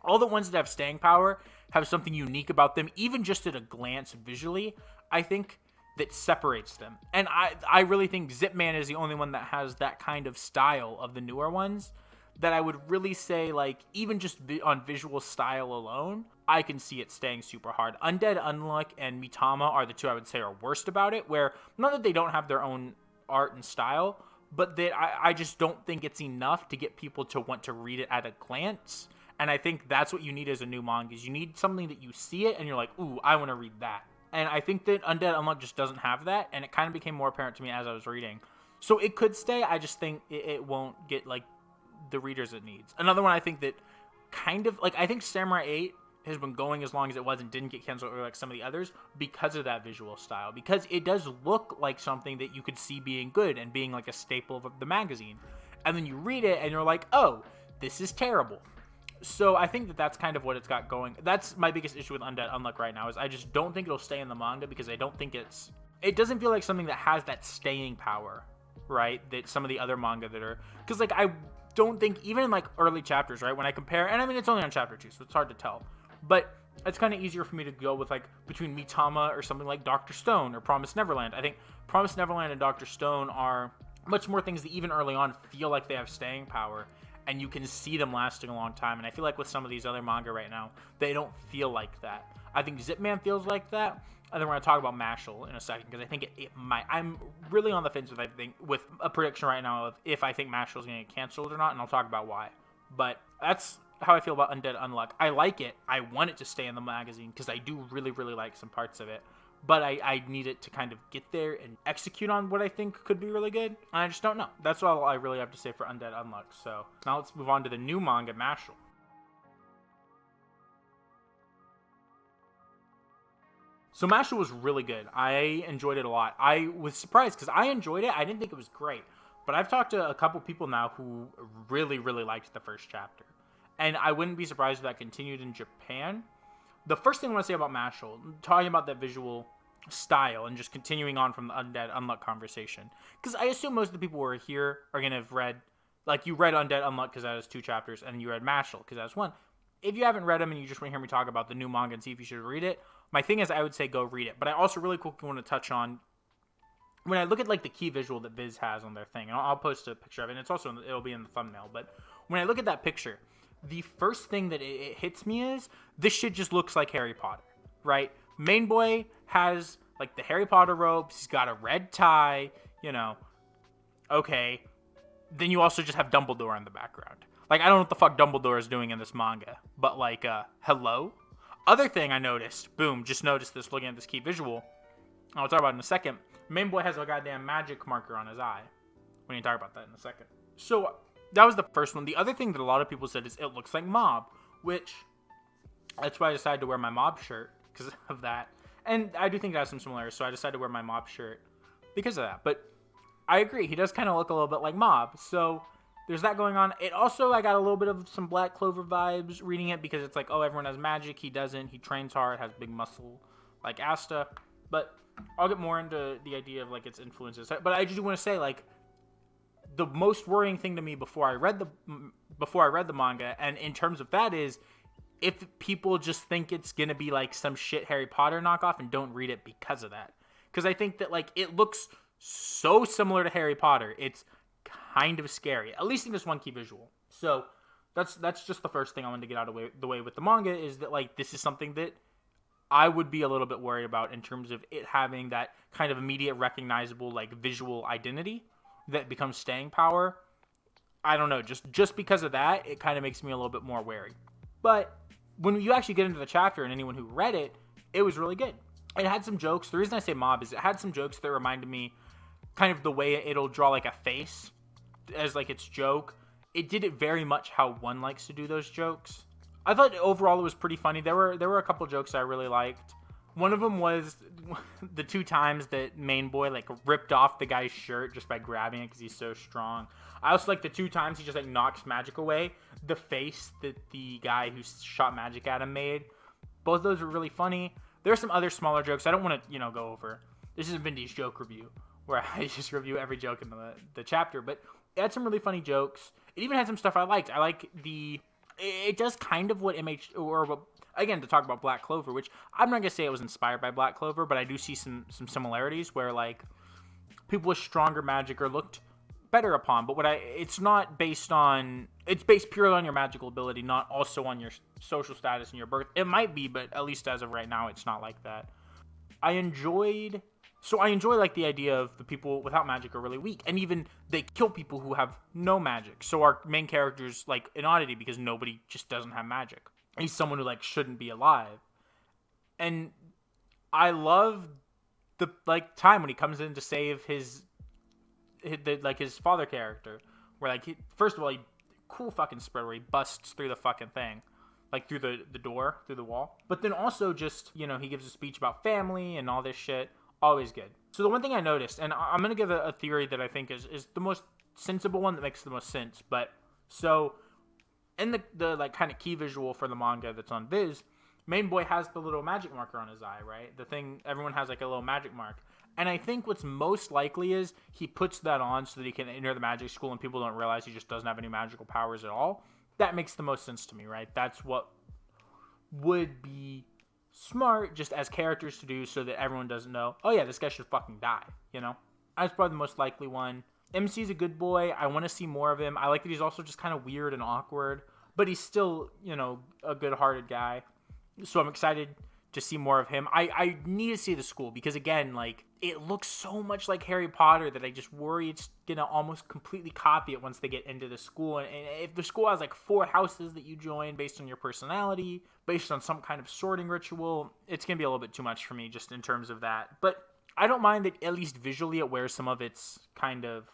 All the ones that have staying power have something unique about them, even just at a glance visually, I think, that separates them. And I really think Zipman is the only one that has that kind of style of the newer ones that I would really say, like, even just on visual style alone, I can see it staying super hard. Undead Unluck and Mitama are the two I would say are worst about it, where not that they don't have their own art and style, but that I just don't think it's enough to get people to want to read it at a glance. And I think that's what you need as a new manga, is you need something that you see it and you're like, ooh, I want to read that. And I think that Undead Unluck just doesn't have that, and it kind of became more apparent to me as I was reading. So it could stay, I just think it won't get, like, the readers it needs. Another one I think that kind of, like, I think Samurai 8 has been going as long as it was and didn't get canceled or like some of the others because of that visual style. Because it does look like something that you could see being good and being, like, a staple of the magazine. And then you read it, and you're like, oh, this is terrible. So I think that that's kind of what it's got going. That's my biggest issue with Undead Unluck right now, is I just don't think it'll stay in the manga because I don't think it doesn't feel like something that has that staying power, right? That some of the other manga that are, because like I don't think even in like early chapters, right? When I compare, and I mean it's only on chapter 2, so it's hard to tell, but it's kind of easier for me to go with like between Mitama or something like Dr. Stone or Promised Neverland. I think Promised Neverland and Dr. Stone are much more things that even early on feel like they have staying power. And you can see them lasting a long time. And I feel like with some of these other manga right now, they don't feel like that. I think Zipman feels like that. And then we're going to talk about Mashle in a second, because I think it might. I'm really on the fence with a prediction right now of if I think Mashle is going to get canceled or not, and I'll talk about why. But that's how I feel about Undead Unluck. I like it. I want it to stay in the magazine, because I do really, really like some parts of it. But I need it to kind of get there and execute on what I think could be really good. And I just don't know. That's all I really have to say for Undead Unluck. So now let's move on to the new manga, Mashle. So Mashle was really good. I enjoyed it a lot. I was surprised because I enjoyed it. I didn't think it was great. But I've talked to a couple people now who really, really liked the first chapter. And I wouldn't be surprised if that continued in Japan. The first thing I want to say about Mashle, talking about that visual style and just continuing on from the Undead Unluck conversation, because I assume most of the people who are here are going to have read, like you read Undead Unluck because that has 2 chapters, and you read Mashle because that has 1. If you haven't read them and you just want to hear me talk about the new manga and see if you should read it, my thing is I would say go read it. But I also really quickly want to touch on, when I look at like the key visual that Viz has on their thing, and I'll post a picture of it, and it's also, it'll be in the thumbnail, but when I look at that picture, the first thing that it hits me is, this shit just looks like Harry Potter, right? Main boy has, like, the Harry Potter robes. He's got a red tie, you know. Okay. Then you also just have Dumbledore in the background. Like, I don't know what the fuck Dumbledore is doing in this manga. But, like, hello? Other thing I noticed, boom, just noticed this looking at this key visual. I'll talk about it in a second. Main boy has a goddamn magic marker on his eye. We need to talk about that in a second. So that was the first one. The other thing that a lot of people said is it looks like Mob, which that's why I decided to wear my Mob shirt because of that. And I do think it has some similarities, so I decided to wear my Mob shirt because of that. But I agree, he does kind of look a little bit like Mob, so there's that going on. It also, I got a little bit of some Black Clover vibes reading it, because it's like, oh, everyone has magic, he doesn't, he trains hard, has big muscle, like Asta. But I'll get more into the idea of, like, its influences. But I just want to say, like, the most worrying thing to me before I read the manga, and in terms of that, is if people just think it's gonna be like some shit Harry Potter knockoff and don't read it because of that. Because I think that, like, it looks so similar to Harry Potter, it's kind of scary, at least in this one key visual. So that's just the first thing I wanted to get out of the way with the manga, is that like this is something that I would be a little bit worried about in terms of it having that kind of immediate recognizable like visual identity that becomes staying power. I don't know, just because of that, it kind of makes me a little bit more wary. But when you actually get into the chapter, and anyone who read it, it was really good. It had some jokes. The reason I say mob is it had some jokes that reminded me kind of the way it'll draw like a face as like its joke. It did it very much how one likes to do those jokes. I thought overall it was pretty funny. There were a couple jokes I really liked. One of them was the 2 times that main boy like ripped off the guy's shirt just by grabbing it because he's so strong. I also like the 2 times he just like knocks magic away. The face that the guy who shot magic at him made. Both of those were really funny. There are some other smaller jokes I don't want to, go over. This is a Vindy's joke review where I just review every joke in the chapter. But it had some really funny jokes. It even had some stuff I liked. I like it does kind of what again, to talk about Black Clover, which I'm not going to say it was inspired by Black Clover, but I do see some similarities where, like, people with stronger magic are looked better upon. But it's based purely on your magical ability, not also on your social status and your birth. It might be, but at least as of right now, it's not like that. I enjoy, like, the idea of the people without magic are really weak. And even they kill people who have no magic. So our main character's, like, an oddity because nobody just doesn't have magic. He's someone who, like, shouldn't be alive. And I love the, like, time when he comes in to save his father character. Where, like, first of all, cool fucking spread where he busts through the fucking thing. Like, through the door, through the wall. But then also just, he gives a speech about family and all this shit. Always good. So the one thing I noticed, and I'm going to give a theory that I think is the most sensible one that makes the most sense. But, so, in the like, kind of key visual for the manga that's on Viz, main boy has the little magic marker on his eye, right? The thing, everyone has, like, a little magic mark. And I think what's most likely is he puts that on so that he can enter the magic school and people don't realize he just doesn't have any magical powers at all. That makes the most sense to me, right? That's what would be smart just as characters to do so that everyone doesn't know, oh yeah, this guy should fucking die, That's probably the most likely one. MC's a good boy. I want to see more of him. I like that he's also just kind of weird and awkward, but he's still, a good-hearted guy. So I'm excited to see more of him. I need to see the school because, again, like, it looks so much like Harry Potter that I just worry it's going to almost completely copy it once they get into the school. And if the school has, like, 4 houses that you join based on your personality, based on some kind of sorting ritual, it's going to be a little bit too much for me just in terms of that. But I don't mind that at least visually it wears some of its kind of,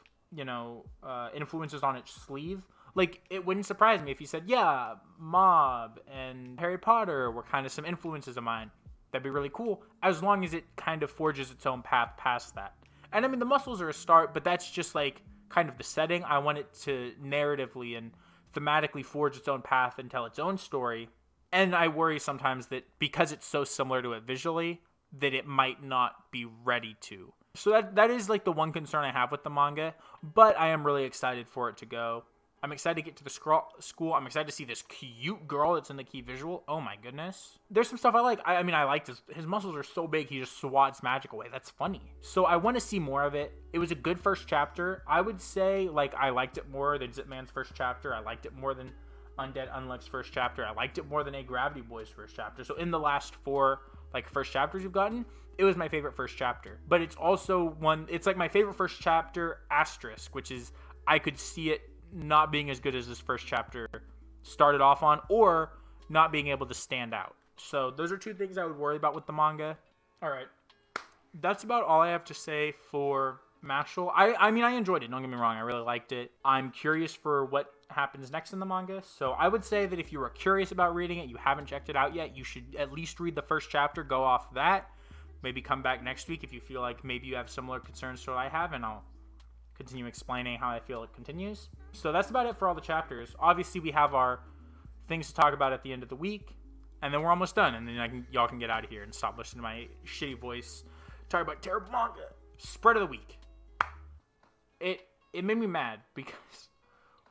influences on its sleeve. Like, it wouldn't surprise me if he said, yeah, Mob and Harry Potter were kind of some influences of mine. That'd be really cool, as long as it kind of forges its own path past that. And I mean, the muscles are a start, but that's just, like, kind of the setting. I want it to narratively and thematically forge its own path and tell its own story. And I worry sometimes that because it's so similar to it visually, that it might not be ready to. So that is, like, the one concern I have with the manga, but I am really excited for it to go. I'm excited to get to the school. I'm excited to see this cute girl that's in the key visual. Oh my goodness. There's some stuff I like. I mean, I like his muscles are so big, he just swats magic away. That's funny. So I want to see more of it. It was a good first chapter. I would say, like, I liked it more than Zipman's first chapter. I liked it more than Undead Unluck's first chapter. I liked it more than Agravity Boy's first chapter. So in the last 4, like, first chapters we've gotten, it was my favorite first chapter. But it's also it's like my favorite first chapter asterisk, which is I could see it not being as good as this first chapter started off on, or not being able to stand out. So those are 2 things I would worry about with the manga. All right. That's about all I have to say for Mashle. I mean, I enjoyed it. Don't get me wrong. I really liked it. I'm curious for what happens next in the manga. So I would say that if you are curious about reading it, you haven't checked it out yet, you should at least read the first chapter, go off that. Maybe come back next week if you feel like maybe you have similar concerns to what I have, and I'll continue explaining how I feel it continues. So that's about it for all the chapters. Obviously, we have our things to talk about at the end of the week, and then we're almost done, and then y'all can get out of here and stop listening to my shitty voice talk about terrible manga. Spread of the week. It made me mad because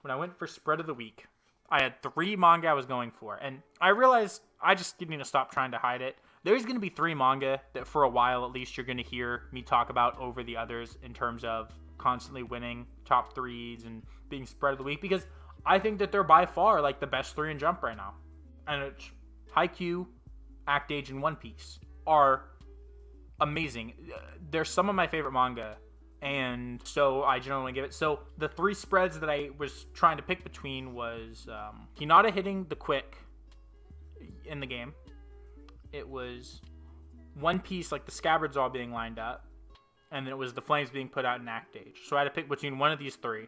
when I went for spread of the week, I had 3 manga I was going for, and I realized I just need to stop trying to hide it. There's going to be 3 manga that for a while at least you're going to hear me talk about over the others in terms of constantly winning top 3s and being spread of the week, because I think that they're by far like the best 3 in Jump right now. And it's Haikyuu, Act Age, and One Piece are amazing. They're some of my favorite manga, and so I generally give it. So the 3 spreads that I was trying to pick between was Hinata hitting the quick in the game. It was One Piece, like the scabbards all being lined up, and then it was the flames being put out in Act Age. So I had to pick between one of these 3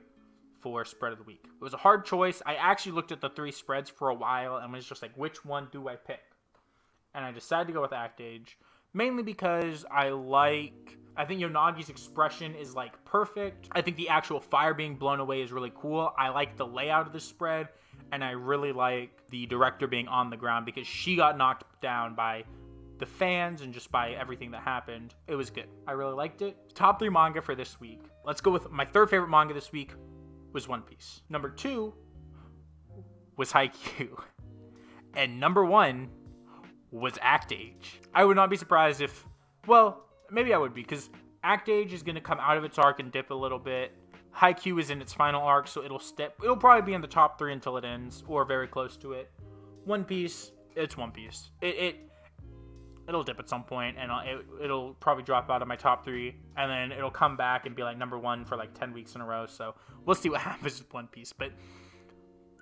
for spread of the week. It was a hard choice. I actually looked at the 3 spreads for a while and was just like, which one do I pick? And I decided to go with Act Age, mainly because I think Yonagi's expression is like perfect. I think the actual fire being blown away is really cool. I like the layout of the spread, and I really like the director being on the ground because she got knocked down by the fans and just by everything that happened. It was good. I really liked it. Top 3 manga for this week. Let's go with my 3rd favorite manga this week was One Piece. Number 2 was Haikyuu. And number 1 was Act Age. I would not be surprised if, well, maybe I would be, because Act Age is going to come out of its arc and dip a little bit. Haikyuu is in its final arc, so it'll probably be in the top 3 until it ends, or very close to it. One Piece, it's One Piece. It'll dip at some point, and it'll probably drop out of my top 3, and then it'll come back and be like number 1 for like 10 weeks in a row, so we'll see what happens with One Piece. But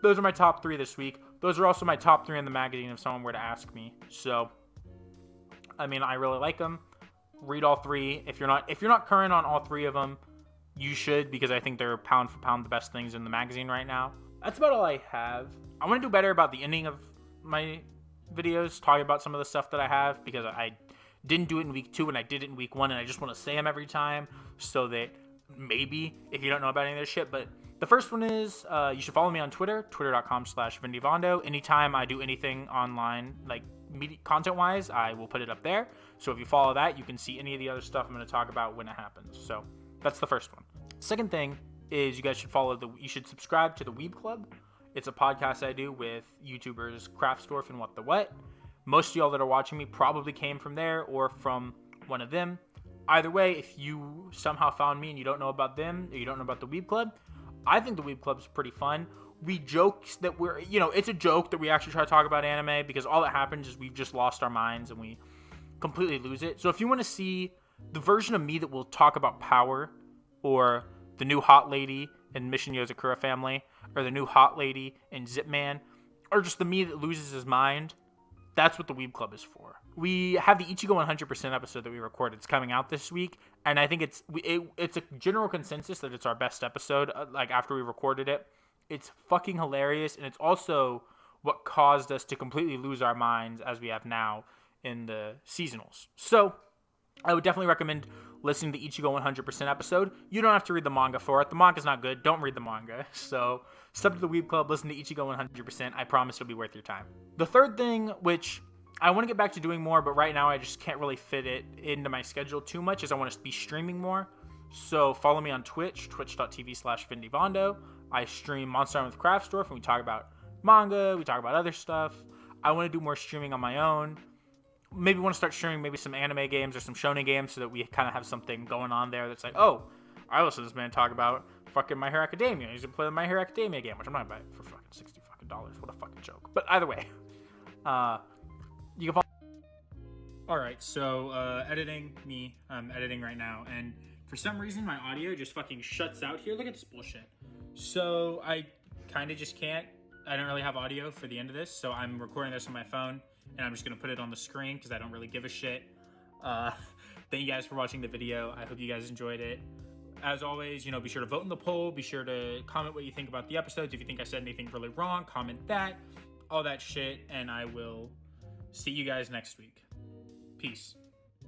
those are my top 3 this week. Those are also my top 3 in the magazine if someone were to ask me. So, I mean, I really like them. Read all 3. If you're not current on all 3 of them, you should, because I think they're pound for pound the best things in the magazine right now. That's about all I have. I want to do better about the ending of my videos, talking about some of the stuff that I have, because I didn't do it in week 2 and I did it in week 1, and I just want to say them every time so that maybe if you don't know about any of this shit. But the first one is you should follow me on Twitter, twitter.com/VindyVondo. Anytime I do anything online, like content wise, I will put it up there. So if you follow that, you can see any of the other stuff I'm going to talk about when it happens. So that's the first one. Second thing is you guys should you should subscribe to the Weeb Club. It's a podcast I do with YouTubers Craftsdorf and What the What. Most of y'all that are watching me probably came from there or from one of them. Either way, if you somehow found me and you don't know about them or you don't know about the Weeb Club, I think the Weeb Club is pretty fun. We joke that it's a joke that we actually try to talk about anime, because all that happens is we've just lost our minds and we completely lose it. So if you want to see the version of me that will talk about power, or the new hot lady in Mission Yozakura Family, or the new hot lady in Zipman, or just the me that loses his mind, that's what the Weeb Club is for. We have the Ichigo 100% episode that we recorded. It's coming out this week, and I think it's a general consensus that it's our best episode, like after we recorded it. It's fucking hilarious, and it's also what caused us to completely lose our minds as we have now in the seasonals. So I would definitely recommend listening to the Ichigo 100% episode. You don't have to read the manga for it. The manga's not good. Don't read the manga. So step to the Weeb Club, listen to Ichigo 100%. I promise it'll be worth your time. The third thing, which I want to get back to doing more, but right now I just can't really fit it into my schedule too much, is I want to be streaming more. So follow me on Twitch, twitch.tv/VindyVondo. I stream Monster Hunter with Craftsdorf, and we talk about manga, we talk about other stuff. I want to do more streaming on my own. Maybe want to start streaming maybe some anime games or some shonen games, so that we kind of have something going on there that's like, oh, I listen to this man talk about fucking My Hero Academia. He's gonna play the My Hero Academia game, which I'm not buying for fucking $60. What a fucking joke. But either way, you can follow. Alright, so editing me. I'm editing right now, and for some reason my audio just fucking shuts out here. Look at this bullshit. So I kind of just can't. I don't really have audio for the end of this, so I'm recording this on my phone, and I'm just going to put it on the screen because I don't really give a shit. Thank you guys for watching the video. I hope you guys enjoyed it. As always, be sure to vote in the poll. Be sure to comment what you think about the episodes. If you think I said anything really wrong, comment that. All that shit, and I will see you guys next week. Peace.